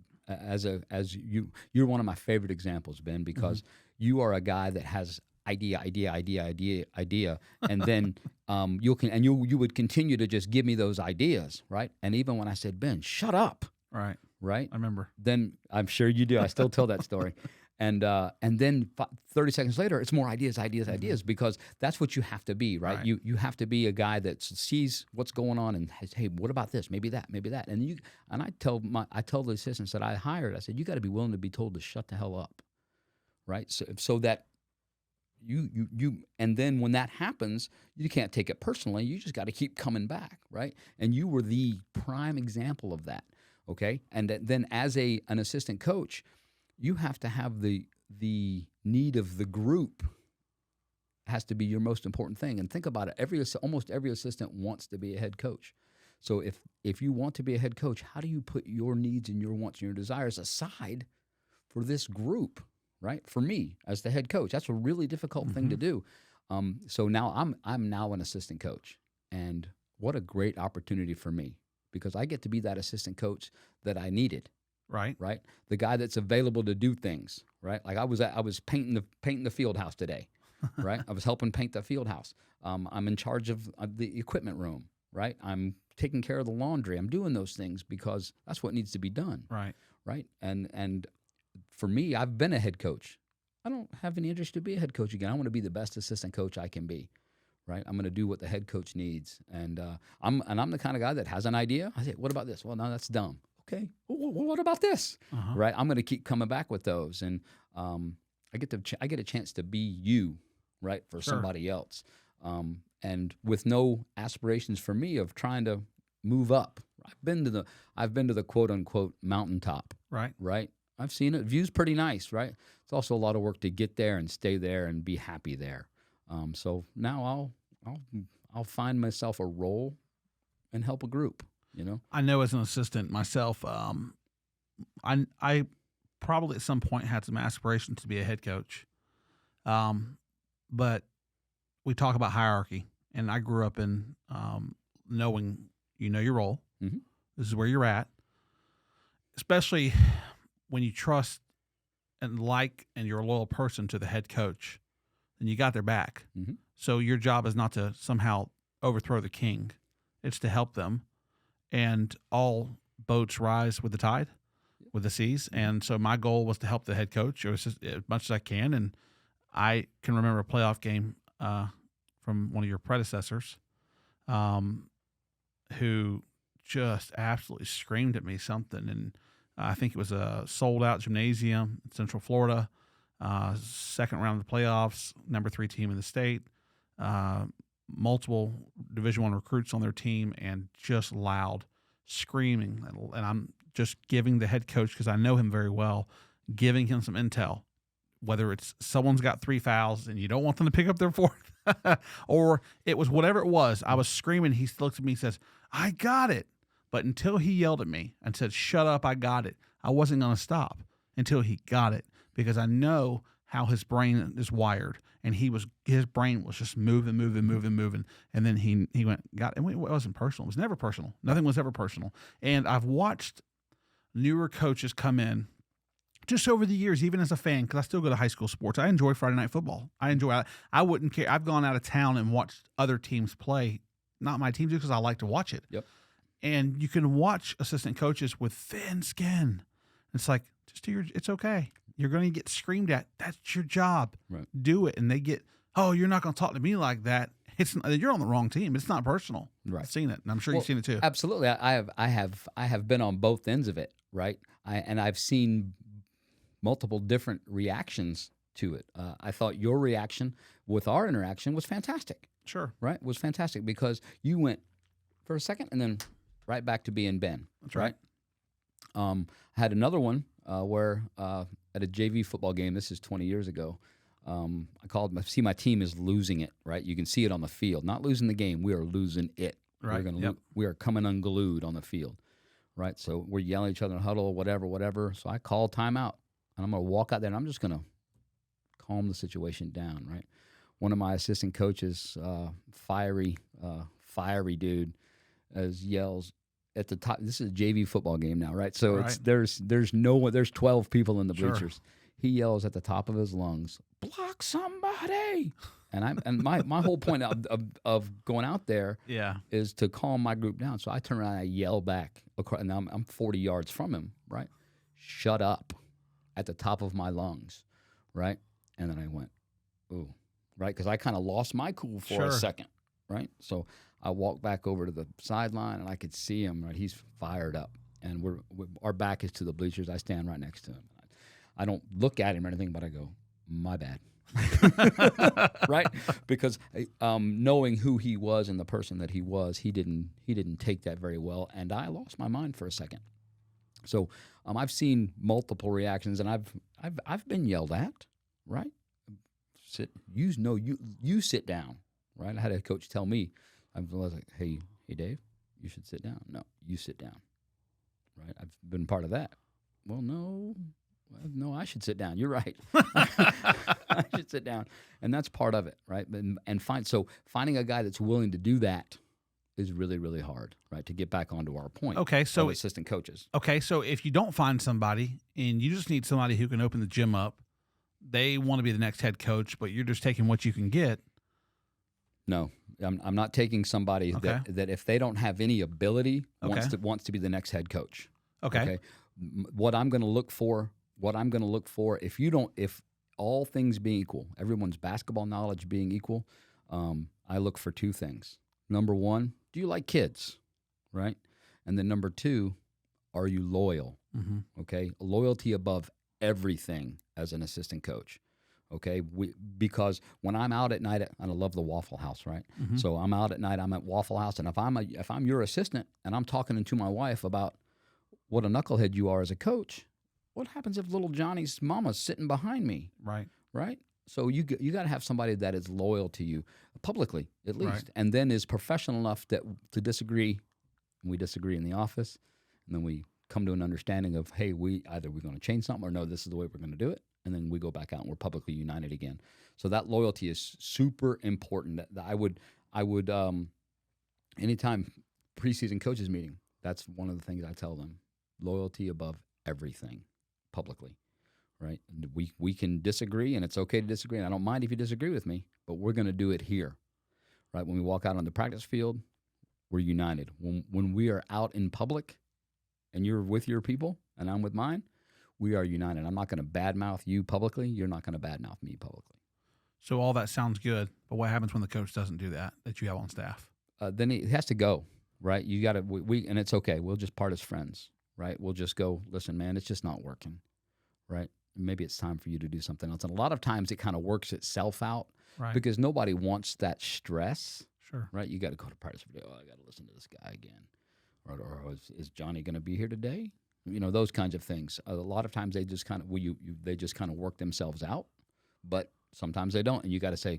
you're one of my favorite examples, Ben, because you are a guy that has idea, and then you would continue to just give me those ideas, right? And even when I said, Ben, shut up, right, I remember. Then I'm sure you do. I still tell that story. And then 30 seconds later, it's more ideas, because that's what you have to be, right? You have to be a guy that sees what's going on and has, hey, what about this? Maybe that. And I tell the assistants that I hired, I said, you got to be willing to be told to shut the hell up, right? So that you and then when that happens, you can't take it personally. You just got to keep coming back, right? And you were the prime example of that, okay? And then as an assistant coach, you have to have the need of the group has to be your most important thing. And think about it. Almost every assistant wants to be a head coach. So if you want to be a head coach, how do you put your needs and your wants and your desires aside for this group, right? For me as the head coach, that's a really difficult thing to do. So now I'm now an assistant coach, and what a great opportunity for me, because I get to be that assistant coach that I needed. Right. right? The guy that's available to do things, right? Like I was painting the field house today, right? I was helping paint the field house. I'm in charge of the equipment room, right? I'm taking care of the laundry. I'm doing those things because that's what needs to be done, Right. right? And for me, I've been a head coach. I don't have any interest to be a head coach again. I want to be the best assistant coach I can be, right? I'm going to do what the head coach needs, and I'm the kind of guy that has an idea. I say, what about this? Well, no, that's dumb. Okay, well, what about this? Uh-huh. Right? I'm going to keep coming back with those, and I get a chance to be you, right, for Sure. somebody else, and with no aspirations for me of trying to move up. I've been to the quote unquote mountaintop, Right. right? I've seen it. View's pretty nice, right? It's also a lot of work to get there and stay there and be happy there. So now I'll find myself a role and help a group. You know, I know as an assistant myself, I probably at some point had some aspirations to be a head coach. But we talk about hierarchy, and I grew up in knowing your role. Mm-hmm. This is where you're at, especially when you trust and you're a loyal person to the head coach, then you got their back. Mm-hmm. So your job is not to somehow overthrow the king. It's to help them, and all boats rise with the tide, with the seas. And so my goal was to help the head coach as much as I can. And I can remember a playoff game from one of your predecessors who just absolutely screamed at me something. And I think it was a sold-out gymnasium in Central Florida, second round of the playoffs, number 3 team in the state, multiple Division I recruits on their team, and just loud screaming. And I'm just giving the head coach, because I know him very well, giving him some intel, whether it's someone's got 3 fouls and you don't want them to pick up their 4th, or it was whatever it was. I was screaming. He looks at me and says, I got it. But until he yelled at me and said, shut up, I got it, I wasn't going to stop until he got it, because I know how his brain is wired. And his brain was just moving. And then he went, got it. And it wasn't personal. It was never personal. Nothing was ever personal. And I've watched newer coaches come in just over the years, even as a fan, because I still go to high school sports. I enjoy Friday night football. I wouldn't care. I've gone out of town and watched other teams play, not my team, just because I like to watch it. Yep. And you can watch assistant coaches with thin skin. It's like, it's okay. You're going to get screamed at. That's your job. Right. Do it. And they get, oh, you're not going to talk to me like that. You're on the wrong team. It's not personal. Right. I've seen it, and I'm sure you've seen it too. Absolutely. I have been on both ends of it, right? And I've seen multiple different reactions to it. I thought your reaction with our interaction was fantastic. Sure. Right? Was fantastic, because you went for a second and then right back to being Ben. That's right. I had another one where at a JV football game, this is 20 years ago, I called, see, my team is losing it, right? You can see it on the field. Not losing the game, we are losing it. Right. We are coming unglued on the field, right? So we're yelling at each other in the huddle, whatever. So I called timeout, and I'm going to walk out there, and I'm just going to calm the situation down, right? One of my assistant coaches, fiery dude, yells at the top. This is a JV football game now, right? So Right. there's 12 people in the Sure. bleachers. He yells at the top of his lungs, "Block somebody!" And my whole point of going out there is to calm my group down. So I turn around and I yell back, and I'm 40 yards from him, right? Shut up, at the top of my lungs, right? And then I went, ooh, right? Because I kind of lost my cool for a second, right? So I walked back over to the sideline, and I could see him, right? He's fired up, and our back is to the bleachers. I stand right next to him. I don't look at him or anything, but I go, my bad. Right? Because knowing who he was and the person that he was, he didn't take that very well, and I lost my mind for a second. So I've seen multiple reactions, and I've been yelled at, right? You sit down, right? I had a coach tell me, I was like, hey Dave, you should sit down. No, you sit down, right? I've been part of that. Well, no, I should sit down. You're right. I should sit down, and that's part of it, right? And finding a guy that's willing to do that, is really, really hard, right? To get back onto our point. Okay, so of assistant coaches. Okay, so if you don't find somebody and you just need somebody who can open the gym up, they want to be the next head coach, but you're just taking what you can get. No, I'm not taking somebody that if they don't have any ability wants to be the next head coach. Okay. What I'm going to look for, if all things being equal, everyone's basketball knowledge being equal, I look for two things. Number one, do you like kids, right? And then number two, are you loyal? Mm-hmm. Okay, loyalty above everything as an assistant coach. Okay, because when I'm out at night, and I love the Waffle House, right? Mm-hmm. So I'm out at night, I'm at Waffle House, and if I'm your assistant and I'm talking to my wife about what a knucklehead you are as a coach, what happens if little Johnny's mama's sitting behind me? Right? So you got to have somebody that is loyal to you publicly, at least, and then is professional enough to disagree. We disagree in the office, and then we come to an understanding of, hey, we're going to change something, or no, this is the way we're going to do it, and then we go back out and we're publicly united again. So that loyalty is super important. That I would anytime preseason coaches meeting, that's one of the things I tell them: loyalty above everything, publicly. Right? We can disagree, and it's okay to disagree, and I don't mind if you disagree with me, but we're going to do it here. Right? When we walk out on the practice field, we're united. When we are out in public and you're with your people and I'm with mine, we are united. I'm not going to badmouth you publicly. You're not going to badmouth me publicly. So all that sounds good, but what happens when the coach doesn't do that you have on staff? Then it has to go, right? You got to, and it's okay. We'll just part as friends, right? We'll just go, listen, man, it's just not working, right? Maybe it's time for you to do something else. And a lot of times it kind of works itself out because nobody wants that stress. Sure. Right? You got to go to practice every day. Oh, I got to listen to this guy again. Or is Johnny going to be here today? Those kinds of things. A lot of times they just kind of work themselves out, but sometimes they don't. And you got to say,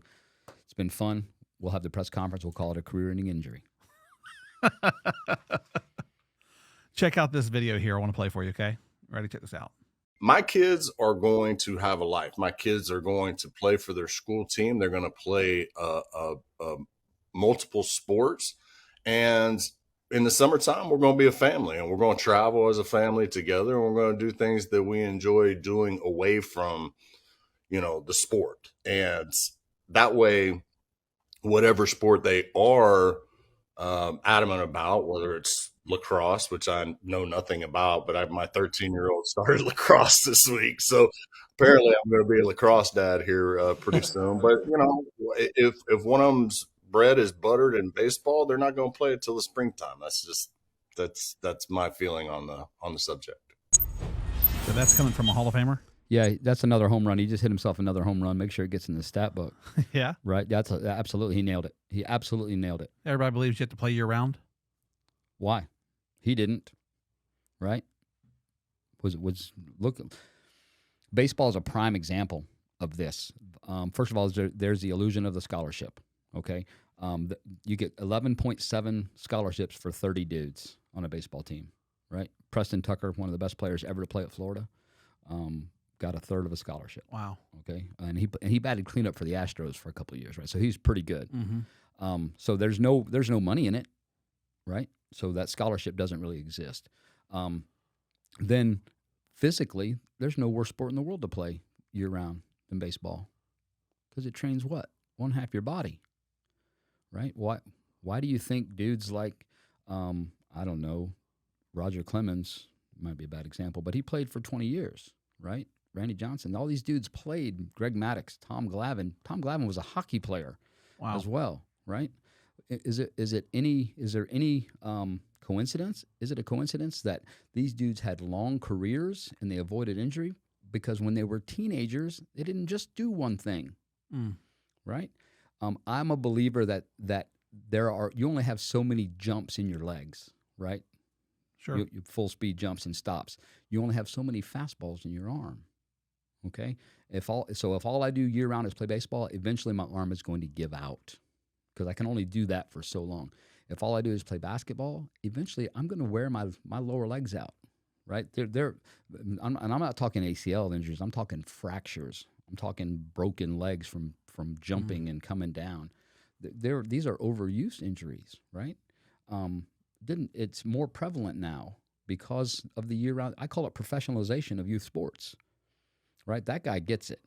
it's been fun. We'll have the press conference. We'll call it a career-ending injury. Check out this video here. I want to play for you, okay? Ready? Check this out. My kids are going to have a life. My kids are going to play for their school team. They're going to play multiple sports. And in the summertime, we're going to be a family, and we're going to travel as a family together. And we're going to do things that we enjoy doing away from, the sport. And that way, whatever sport they are adamant about, whether it's lacrosse, which I know nothing about, but my 13-year-old started lacrosse this week. So apparently I'm going to be a lacrosse dad here pretty soon. But, if one of them's bread is buttered in baseball, they're not going to play it till the springtime. That's my feeling on the subject. So that's coming from a Hall of Famer? Yeah, that's another home run. He just hit himself another home run. Make sure it gets in the stat book. Yeah. Right? Absolutely. He nailed it. He absolutely nailed it. Everybody believes you have to play year-round? Why? He didn't. Right? Look, baseball is a prime example of this. First of all, there's the illusion of the scholarship. Okay? You get 11.7 scholarships for 30 dudes on a baseball team. Right? Preston Tucker, one of the best players ever to play at Florida, got a third of a scholarship. Wow. Okay, and he batted cleanup for the Astros for a couple of years, right? So he's pretty good. Mm-hmm. So there's no money in it, right? So that scholarship doesn't really exist. Then physically, there's no worse sport in the world to play year round than baseball, because it trains what? One half your body, right? Why do you think dudes like I don't know, Roger Clemens might be a bad example, but he played for 20 years, right? Randy Johnson, all these dudes played. Greg Maddux, Tom Glavine. Tom Glavine was a hockey player as well, right? Is there any coincidence? Is it a coincidence that these dudes had long careers and they avoided injury because when they were teenagers, they didn't just do one thing, right? I'm a believer that you only have so many jumps in your legs, right? Sure. You full speed jumps and stops. You only have so many fastballs in your arm. Okay. If all I do year round is play baseball, eventually my arm is going to give out because I can only do that for so long. If all I do is play basketball, eventually I'm going to wear my lower legs out. Right. And I'm not talking ACL injuries. I'm talking fractures. I'm talking broken legs from jumping and coming down. These are overuse injuries, right? didn't. It's more prevalent now because of the year-round. I call it professionalization of youth sports. Right, that guy gets it.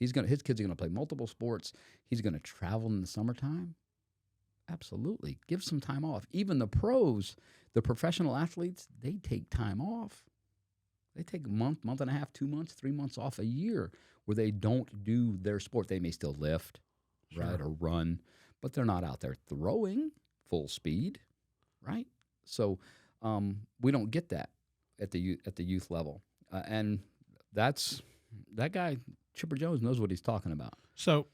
His kids are gonna play multiple sports. He's gonna travel in the summertime. Absolutely, give some time off. Even the pros, the professional athletes, they take time off. They take a month, month and a half, 2 months, 3 months off a year where they don't do their sport. They may still lift, right, or run, but they're not out there throwing full speed, right? So we don't get that at the youth level, and that guy Chipper Jones knows what he's talking about. So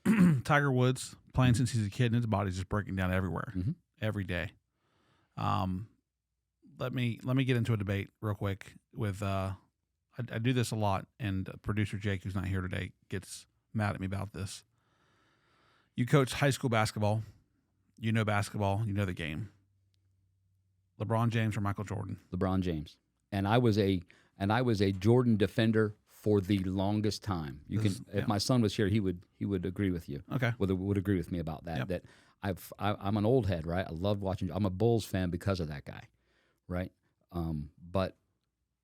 Tiger Woods playing since he's a kid, and his body's just breaking down everywhere, every day. Let me get into a debate real quick with. I do this a lot, and producer Jake, who's not here today, gets mad at me about this. You coach high school basketball, you know basketball, you know the game. LeBron James or Michael Jordan? LeBron James, and I was a Jordan defender for the longest time. If my son was here, he would agree with you. Okay, would agree with me about that. Yep. That I'm an old head, right? I love watching. I'm a Bulls fan because of that guy, right? But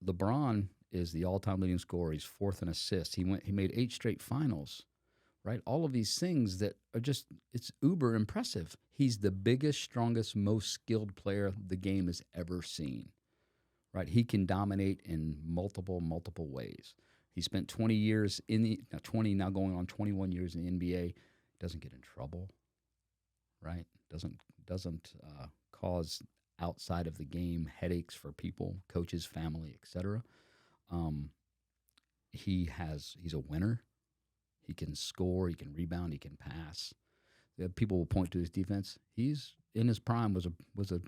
LeBron is the all-time leading scorer. He's fourth in assists. He made 8 straight finals, right? All of these things that are just, it's uber impressive. He's the biggest, strongest, most skilled player the game has ever seen, right? He can dominate in multiple ways. He spent 20 years now going on 21 years in the NBA. Doesn't get in trouble, right? Doesn't cause outside of the game headaches for people, coaches, family, etc. He's a winner. He can score. He can rebound. He can pass. People will point to his defense. He's in his prime was a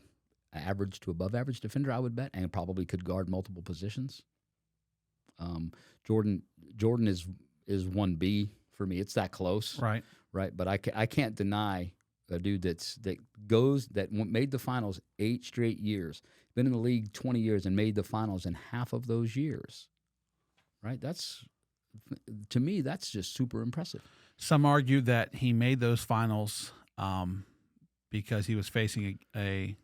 average to above average defender, I would bet, and probably could guard multiple positions. Jordan is 1B for me. It's that close, right? But I can't deny a dude that made the finals 8 straight years, been in the league 20 years, and made the finals in half of those years. Right? To me, that's just super impressive. Some argue that he made those finals because he was facing a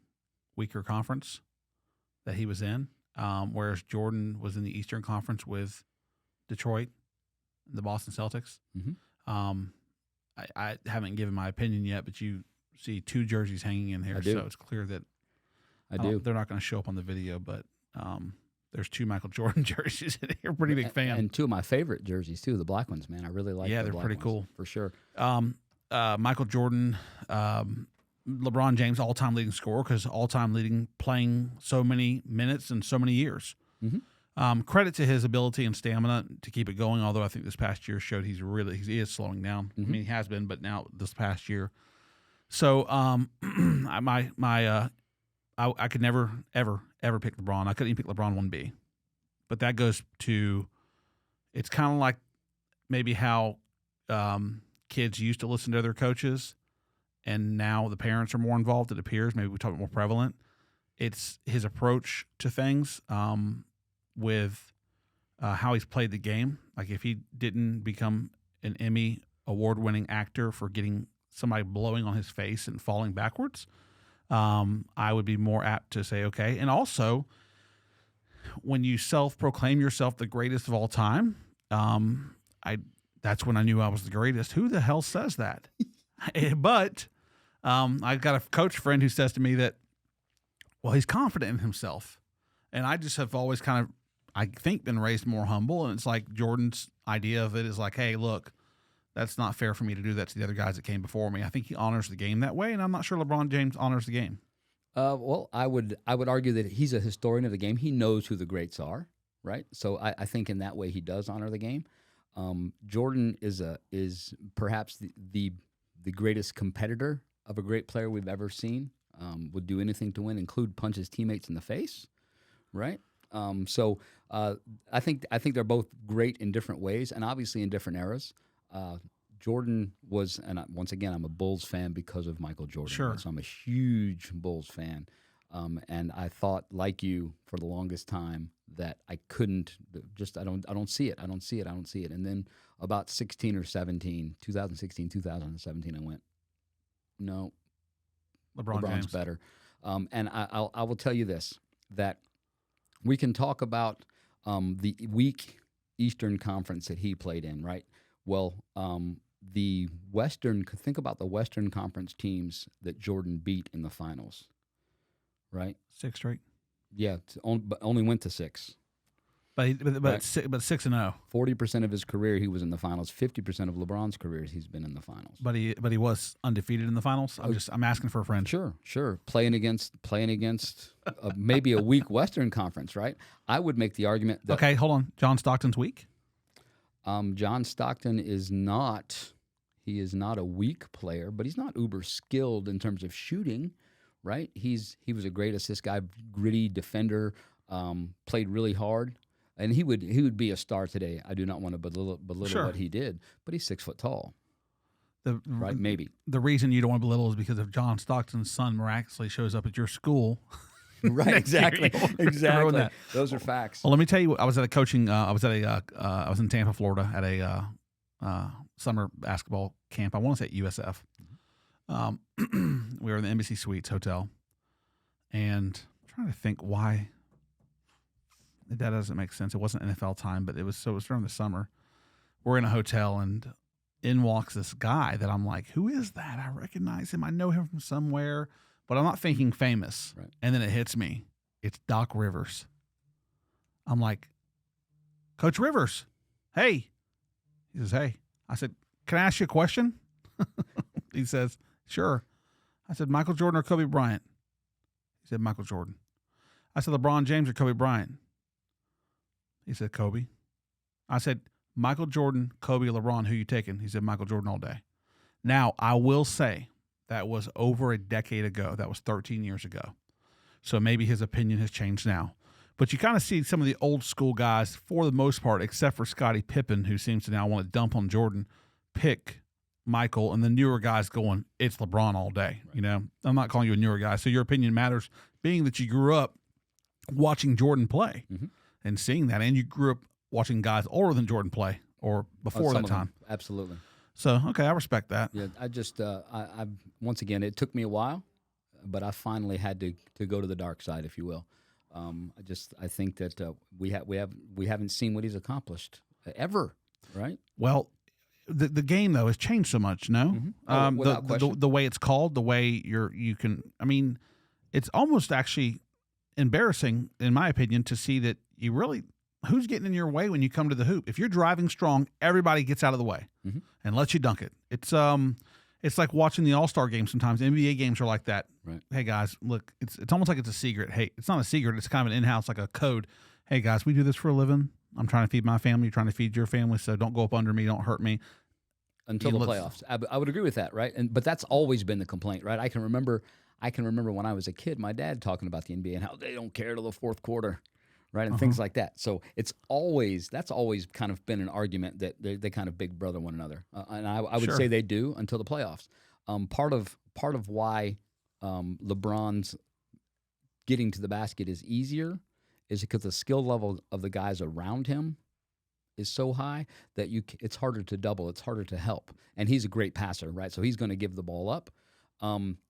weaker conference that he was in, whereas Jordan was in the Eastern Conference with Detroit, the Boston Celtics. I haven't given my opinion yet, but you see 2 jerseys hanging in here, so it's clear that they're not going to show up on the video, but there's 2 Michael Jordan jerseys in here. Pretty big fan. And 2 of my favorite jerseys, too, the black ones, man. I really like they're pretty cool. For sure. Michael Jordan, LeBron James, all-time leading scorer because all-time leading playing so many minutes and so many years. Credit to his ability and stamina to keep it going, although I think this past year showed he is slowing down. I mean, he has been, but now this past year. So I could never, ever pick LeBron. I couldn't even pick LeBron 1B. But that goes to, it's kind of like maybe how kids used to listen to their coaches, and now the parents are more involved, it appears. Maybe we talk about more prevalent. It's his approach to things with how he's played the game. Like if he didn't become an Emmy award-winning actor for getting somebody blowing on his face and falling backwards, I would be more apt to say, okay. And also, when you self-proclaim yourself the greatest of all time, that's when I knew I was the greatest. Who the hell says that? But I've got a coach friend who says to me that, well, he's confident in himself. And I just have always kind of, I think, been raised more humble. And it's like Jordan's idea of it is like, hey, look, that's not fair for me to do that to the other guys that came before me. I think he honors the game that way, and I'm not sure LeBron James honors the game. Well, I would argue that he's a historian of the game. He knows who the greats are, right? So I think in that way he does honor the game. Jordan is perhaps the greatest competitor of a great player we've ever seen. Would do anything to win, include punch his teammates in the face, right? So I think they're both great in different ways, and obviously in different eras. Jordan was, and once again, I'm a Bulls fan because of Michael Jordan. Sure. So I'm a huge Bulls fan. And I thought, like you, for the longest time, that I couldn't I don't see it. And then about 2016, 2017, I went, no, LeBron's James better. And I will tell you this, that we can talk about the weak Eastern Conference that he played in, right? Well, think about the Western Conference teams that Jordan beat in the finals, right? 6 straight. Yeah, but only went to 6. But Right. 6-0. 40% of his career he was in the finals. 50% of LeBron's career he's been in the finals. But he was undefeated in the finals. I'm asking for a friend. Sure. Playing against maybe a weak Western Conference, right? I would make the argument that Okay, hold on. John Stockton's weak. John Stockton is not. He is not a weak player, but he's not uber skilled in terms of shooting, right? He was a great assist guy, gritty defender, played really hard. And he would be a star today. I do not want to belittle Sure. what he did, but he's 6 foot tall, The right? Maybe. the reason you don't want to belittle is because if John Stockton's son miraculously shows up at your school, Right, exactly, you'll ruin exactly. that. Those are facts. Well, let me tell you, I was at a coaching. I was in Tampa, Florida, at a summer basketball camp. I want to say at USF. We were in the Embassy Suites hotel, and I'm trying to think why. That doesn't make sense. It wasn't NFL time, but it was during the summer. We're in a hotel, and in walks this guy that I'm like, who is that? I recognize him. I know him from somewhere, but I'm not thinking famous. Right. And then it hits me. It's Doc Rivers. I'm like, Coach Rivers, hey. He says, hey. I said, can I ask you a question? He says, sure. I said, Michael Jordan or Kobe Bryant? He said, Michael Jordan. I said, LeBron James or Kobe Bryant? He said, Kobe. I said, Michael Jordan, Kobe, LeBron, who you taking? He said, Michael Jordan all day. Now, I will say that was over a decade ago. That was 13 years ago. So maybe his opinion has changed now. But you kind of see some of the old school guys, for the most part, except for Scottie Pippen, who seems to now want to dump on Jordan, pick Michael, and the newer guys going, it's LeBron all day. Right. You know, I'm not calling you a newer guy, so your opinion matters, being that you grew up watching Jordan play. Mm-hmm. And seeing that, and you grew up watching guys older than Jordan play, or before that time. Absolutely. So, okay, I respect that. Yeah, I just, I once again, it took me a while, but I finally had to go to the dark side, if you will. I think that we haven't seen what he's accomplished ever, right? Well, the game though has changed so much. No, mm-hmm. The way it's called, the way you can. I mean, it's almost actually embarrassing, in my opinion, to see that you really, who's getting in your way when you come to the hoop? If you're driving strong, everybody gets out of the way mm-hmm. and lets you dunk it. It's like watching the All-Star game sometimes. NBA games are like that. Right. Hey guys, look, it's almost like it's a secret. Hey, it's not a secret. It's kind of an in-house, like a code. Hey guys, we do this for a living. I'm trying to feed my family. You're trying to feed your family. So don't go up under me. Don't hurt me. Until the playoffs. I would agree with that, right? But that's always been the complaint, right? I can remember when I was a kid, my dad talking about the NBA and how they don't care till the fourth quarter, right, and things like that. So that's always kind of been an argument that they kind of big brother one another, and I would say they do until the playoffs. Part of why LeBron's getting to the basket is easier is because the skill level of the guys around him is so high that it's harder to double, it's harder to help, and he's a great passer, right? So he's going to give the ball up.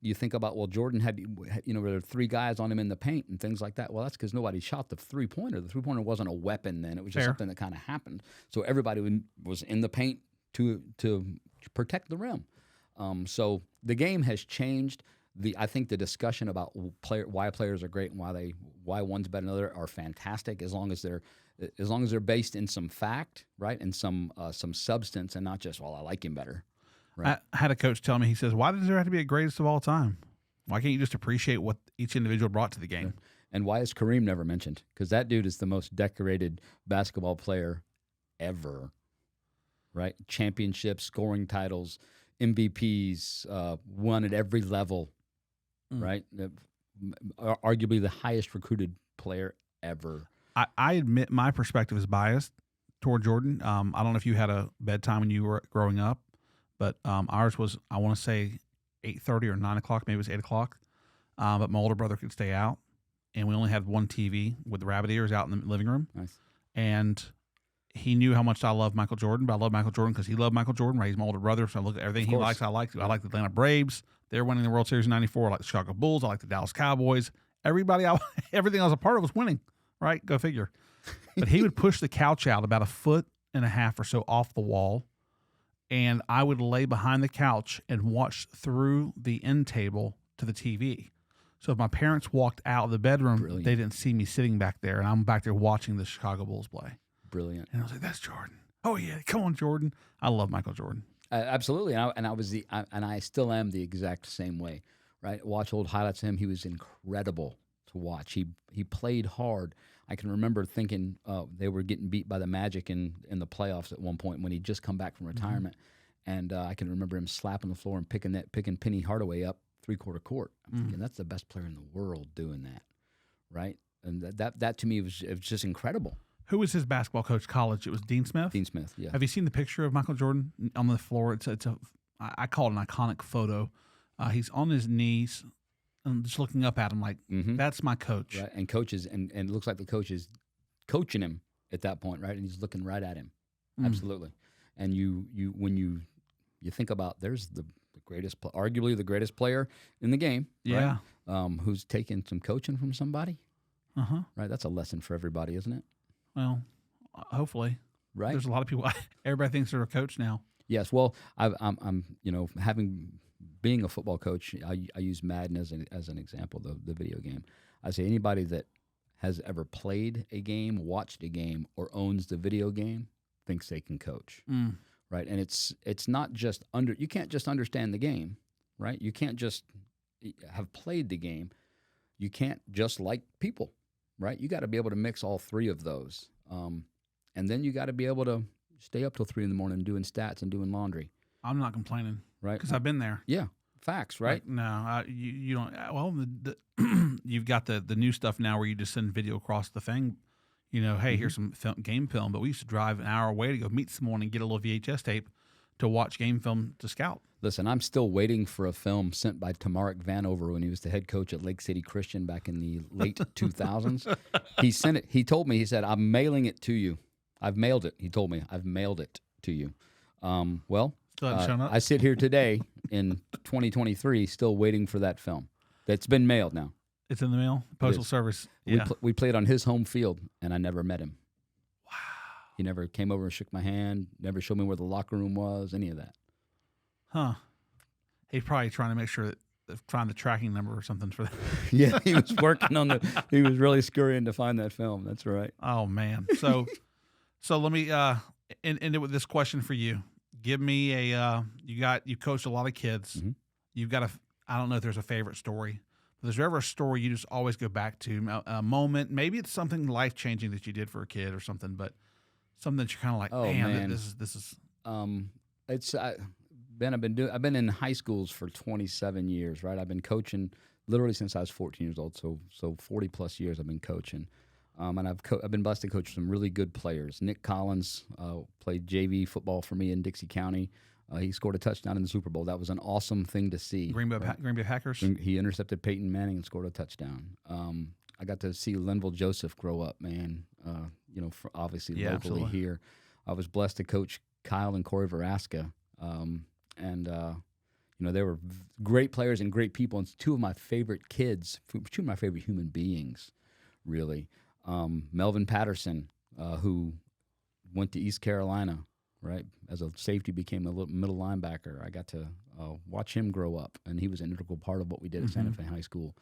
You think about, well, Jordan had, there were 3 guys on him in the paint and things like that. Well, that's because nobody shot the three-pointer. The three-pointer wasn't a weapon then. It was just something that kind of happened. So everybody was in the paint to protect the rim. So the game has changed. I think the discussion about why players are great and why one's better than another are fantastic as long as they're based in some fact, right, and some substance, and not just, well, I like him better. Right. I had a coach tell me, he says, why does there have to be a greatest of all time? Why can't you just appreciate what each individual brought to the game? Right. And why is Kareem never mentioned? Because that dude is the most decorated basketball player ever, right? Championships, scoring titles, MVPs, won at every level, right? Arguably the highest recruited player ever. I admit my perspective is biased toward Jordan. I don't know if you had a bedtime when you were growing up, but ours was, I want to say 8:30 or 9 o'clock, maybe it was 8 o'clock. But my older brother could stay out, and we only had one TV with the rabbit ears out in the living room. Nice. And he knew how much I love Michael Jordan, but I love Michael Jordan because he loved Michael Jordan, right? He's my older brother, so I look at everything he likes. I like the Atlanta Braves. They're winning the World Series in '94. I like the Chicago Bulls. I like the Dallas Cowboys. Everything I was a part of was winning, right? Go figure. But he would push the couch out about 1.5 feet or so off the wall, and I would lay behind the couch and watch through the end table to the TV. So if my parents walked out of the bedroom, they didn't see me sitting back there, and I'm back there watching the Chicago Bulls play. Brilliant. And I was like, that's Jordan. Oh, yeah, come on, Jordan. I love Michael Jordan. Absolutely. And I still am the exact same way, right? Watch old highlights of him. He was incredible to watch. He played hard. I can remember thinking they were getting beat by the Magic in the playoffs at one point when he'd just come back from retirement. And I can remember him slapping the floor and picking Penny Hardaway up three-quarter court. I'm thinking, that's the best player in the world doing that, right? And that to me was just incredible. Who was his basketball coach? College? It was Dean Smith. Dean Smith. Yeah. Have you seen the picture of Michael Jordan on the floor? I call it an iconic photo. He's on his knees and just looking up at him like, that's my coach. Right. And coaches, and it looks like the coach is coaching him at that point, right? And he's looking right at him. Absolutely. And when you think about, there's the greatest, arguably the greatest player in the game. Yeah. Right? Who's taking some coaching from somebody. Right. That's a lesson for everybody, isn't it? Well, hopefully. Right. There's a lot of people. Everybody thinks they're a coach now. Yes. Well, I'm being a football coach. I use Madden as an example, the video game. I say anybody that has ever played a game, watched a game, or owns the video game thinks they can coach. Right. And it's not just you can't just understand the game, right? You can't just have played the game. You can't just like people. Right, you got to be able to mix all three of those, and then you got to be able to stay up till 3 a.m. doing stats and doing laundry. I'm not complaining, right? Because I've been there. Yeah, facts, right? Like, no, you don't. Well, you've got the new stuff now where you just send video across the thing. Hey, here's some game film. But we used to drive an hour away to go meet someone and get a little VHS tape to watch game film to scout. Listen, I'm still waiting for a film sent by Tamarick Vanover when he was the head coach at Lake City Christian back in the late 2000s. He sent it. He told me, he said, I'm mailing it to you. I've mailed it. He told me, I've mailed it to you. I sit here today in 2023 still waiting for that film. That's been mailed now. It's in the mail? Postal Service. Yeah. We played on his home field, and I never met him. Wow. He never came over and shook my hand, never showed me where the locker room was, any of that. Huh. He's probably trying to make sure find the tracking number or something for that. Yeah, he was working on he was really scurrying to find that film. That's right. Oh man. So let me end it with this question for you. Give me you coached a lot of kids. You've got I don't know if there's a favorite story, but is there ever a story you just always go back to, a moment, maybe it's something life-changing that you did for a kid or something, but something that you're kind of like, man, this is it's I've been in high schools for 27 years, right? I've been coaching literally since I was 14 years old, so 40 plus years I've been coaching, and I've been blessed to coach some really good players. Nick Collins played JV football for me in Dixie County. He scored a touchdown in the Super Bowl. That was an awesome thing to see. Green Bay Packers. He intercepted Peyton Manning and scored a touchdown. I got to see Linville Joseph grow up, man. Obviously locally absolutely. Here. I was blessed to coach Kyle and Corey Veraska. They were great players and great people, and two of my favorite kids, two of my favorite human beings, really. Melvin Patterson, who went to East Carolina, right, as a safety, became a little middle linebacker. I got to watch him grow up, and he was an integral part of what we did at Santa Fe High School.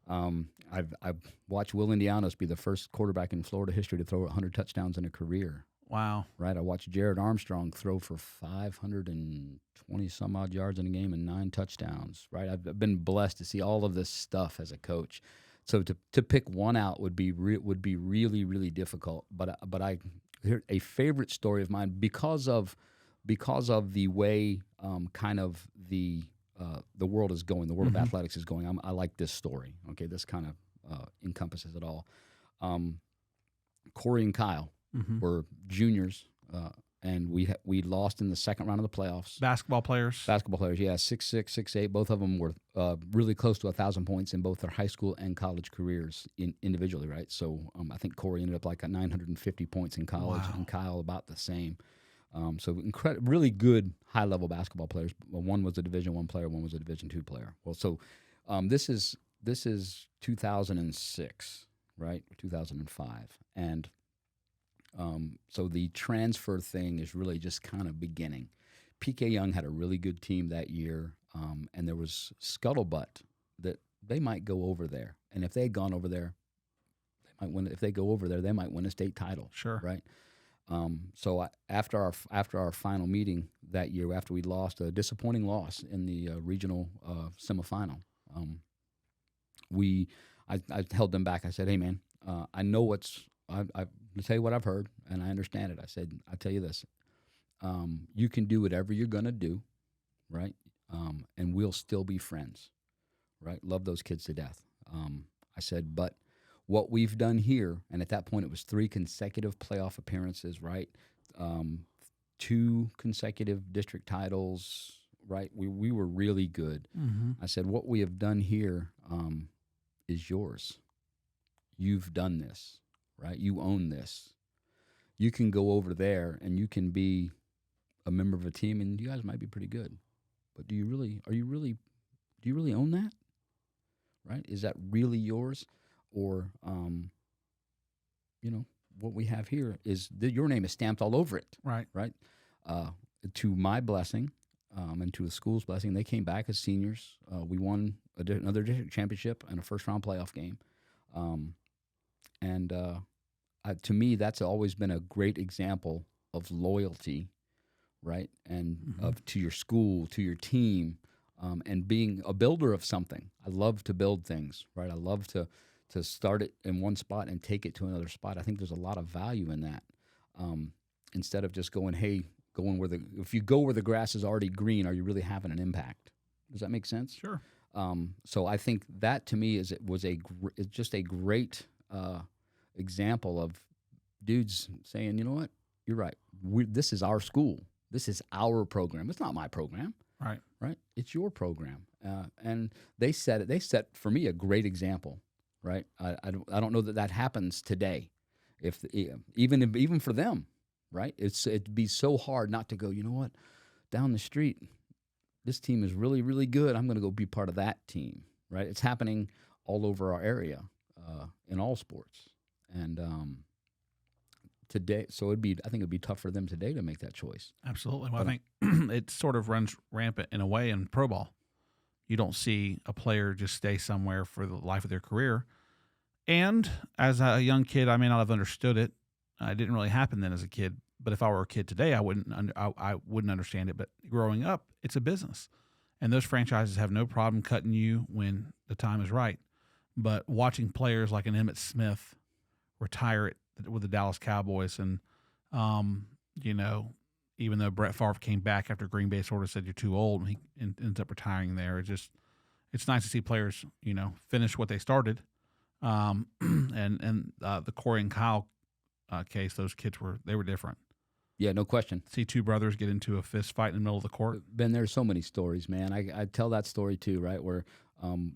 I've watched Will Indianos be the first quarterback in Florida history to throw 100 touchdowns in a career. Wow. Right. I watched Jared Armstrong throw for 520 some odd yards in a game and 9 touchdowns. Right. I've been blessed to see all of this stuff as a coach. So to pick one out would be really, really difficult. But here's a favorite story of mine because of the way kind of the world is going, the world of athletics is going. I like this story. Okay, this kind of encompasses it all. Corey and Kyle were juniors and we lost in the second round of the playoffs. Basketball players. Basketball players, yeah, 6'6", 6'8". Both of them were really close to 1,000 points in both their high school and college careers individually, right? So I think Corey ended up like at 950 points in college, Wow. and Kyle about the same. So really good high-level basketball players. Well, one was a Division I player, one was a Division II player. Well, so this is 2006, right? 2005, and so the transfer thing is really just kind of beginning. PK Young had a really good team that year, and there was scuttlebutt that they might go over there. And if they had gone over there, they might win. If they go over there, they might win a state title. Sure. Right. So after our final meeting that year, after we lost a disappointing loss in the regional semifinal, I held them back. I said, "Hey, man, I know I'm going to tell you what I've heard, and I understand it." I said, "I'll tell you this. You can do whatever you're going to do, right? And we'll still be friends, right? Love those kids to death." I said, "But what we've done here," and at that point it was 3 consecutive playoff appearances, right? 2 consecutive district titles, right? We were really good. Mm-hmm. I said, "What we have done here is yours. You've done this, right? You own this. You can go over there and you can be a member of a team, and you guys might be pretty good. But do you really own that? Right? Is that really yours? Or, what we have here is your name is stamped all over it." Right. Right? To my blessing, and to the school's blessing, they came back as seniors. We won another district championship and a first-round playoff game. To me, that's always been a great example of loyalty, right? And to your school, to your team, and being a builder of something. I love to build things, right? I love to start it in one spot and take it to another spot. I think there's a lot of value in that. Instead of just going, if you go where the grass is already green, are you really having an impact? Does that make sense? Sure. So I think that to me is just a great example of dudes saying, "You know what? You're right. This is our school. This is our program. It's not my program, Right. right? It's your program." And they set for me a great example, right? I don't know that happens today. Even for them, right? It'd be so hard not to go, "You know what? Down the street, this team is really, really good. I'm going to go be part of that team," right? It's happening all over our area in all sports. And today, so I think it'd be tough for them today to make that choice. Absolutely. Well, I think it sort of runs rampant in a way in pro ball. You don't see a player just stay somewhere for the life of their career. And as a young kid, I may not have understood it. It didn't really happen then as a kid. But if I were a kid today, I wouldn't understand it. But growing up, it's a business, and those franchises have no problem cutting you when the time is right. But watching players like an Emmitt Smith retire with the Dallas Cowboys, and even though Brett Favre came back after Green Bay sort of said you're too old, and he ends up retiring there, it's nice to see players finish what they started. And the Corey and Kyle case, those kids were different. Yeah, no question. See 2 brothers get into a fist fight in the middle of the court. Ben, there's so many stories, man. I tell that story too, right? Where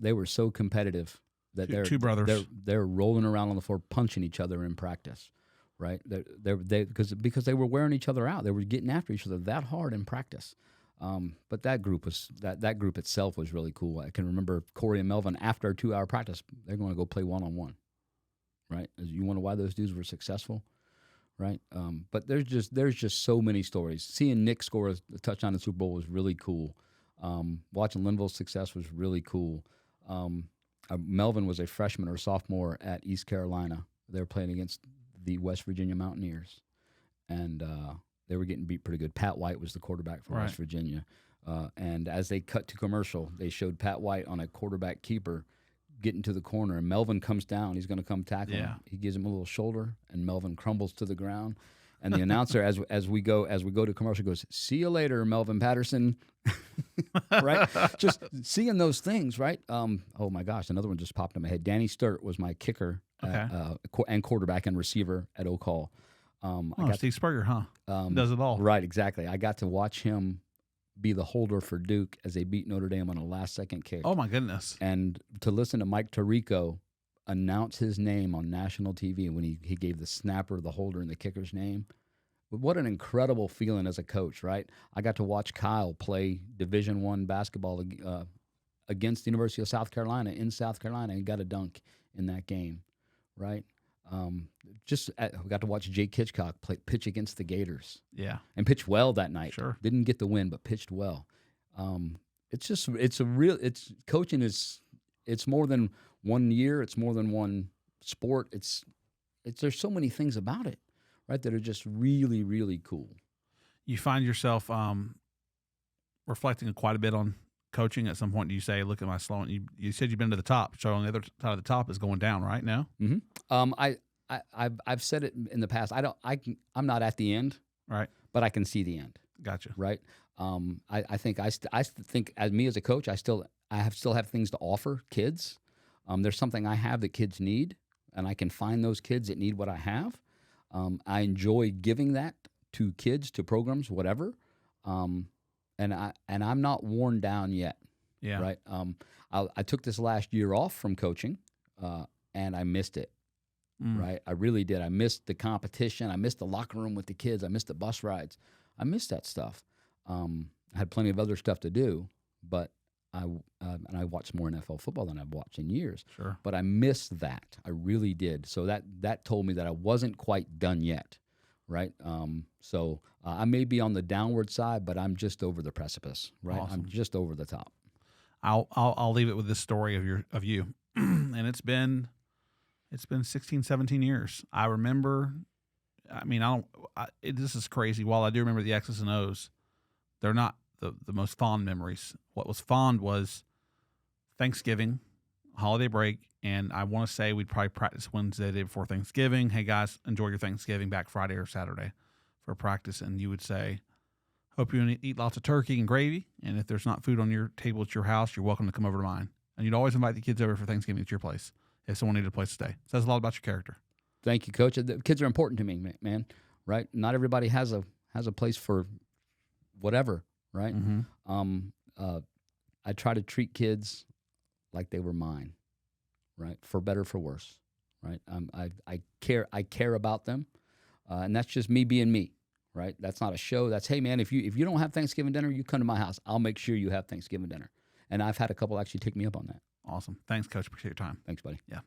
they were so competitive that two brothers. They're rolling around on the floor, punching each other in practice, right? Because they were wearing each other out. They were getting after each other that hard in practice. But that group itself was really cool. I can remember Corey and Melvin after a 2-hour practice, they're going to go play one-on-one, right? You wonder why those dudes were successful, right? But there's just so many stories. Seeing Nick score a touchdown in the Super Bowl was really cool. Watching Linville's success was really cool. Melvin was a freshman or sophomore at East Carolina. They were playing against the West Virginia Mountaineers, and they were getting beat pretty good. Pat White was the quarterback for West Virginia. And as they cut to commercial, they showed Pat White on a quarterback keeper getting to the corner, and Melvin comes down. He's going to come tackle him. He gives him a little shoulder, and Melvin crumbles to the ground. And the announcer, as we go to commercial, goes, "See you later, Melvin Patterson." Right? Just seeing those things, right? Oh my gosh, another one just popped in my head. Danny Sturt was my kicker and quarterback and receiver at Oak Hall. Steve Spurrier, huh? Does it all. Right, exactly. I got to watch him be the holder for Duke as they beat Notre Dame on a last-second kick. Oh, my goodness. And to listen to Mike Tirico announce his name on national TV when he gave the snapper, the holder, and the kicker's name. What an incredible feeling as a coach, right? I got to watch Kyle play Division I basketball against the University of South Carolina in South Carolina and got a dunk in that game, right? We got to watch Jake Hitchcock pitch against the Gators. Yeah. And pitch well that night. Sure. Didn't get the win, but pitched well. Coaching is more than 1 year. It's more than one sport. There's so many things about it, right, that are just really, really cool. You find yourself reflecting quite a bit on coaching. At some point, do you say, look at my slowing? You said you've been to the top. So on the other side of the top is going down right now? Mm-hmm. I've said it in the past. I'm not at the end, right? But I can see the end. Gotcha. Right. I think as me as a coach, I still have things to offer kids. There's something I have that kids need, and I can find those kids that need what I have. I enjoy giving that to kids, to programs, whatever. And I'm not worn down yet. Yeah. Right. I took this last year off from coaching, and I missed it. Right. I really did. I missed the competition. I missed the locker room with the kids. I missed the bus rides. I missed that stuff. I had plenty of other stuff to do, but and I watched more NFL football than I've watched in years. Sure. But I missed that. I really did. So that told me that I wasn't quite done yet. Right. So I may be on the downward side, but I'm just over the precipice. Right. Awesome. I'm just over the top. I'll leave it with this story of you, and it's been 16, 17 years. I remember. I mean, this is crazy. While I do remember the X's and O's, they're not the most fond memories. What was fond was Thanksgiving, holiday break, and I want to say we'd probably practice Wednesday, the day before Thanksgiving. Hey, guys, enjoy your Thanksgiving, back Friday or Saturday for practice. And you would say, hope you eat lots of turkey and gravy, and if there's not food on your table at your house, you're welcome to come over to mine. And you'd always invite the kids over for Thanksgiving at your place if someone needed a place to stay. Says a lot about your character. Thank you, Coach. The kids are important to me, man. Right? Not everybody has a place for whatever. Right? Mm-hmm. I try to treat kids like they were mine. Right? For better, for worse. Right? I care about them, and that's just me being me. Right? That's not a show. That's, hey man, if you don't have Thanksgiving dinner, you come to my house. I'll make sure you have Thanksgiving dinner. And I've had a couple actually take me up on that. Awesome. Thanks, Coach. Appreciate your time. Thanks, buddy. Yeah.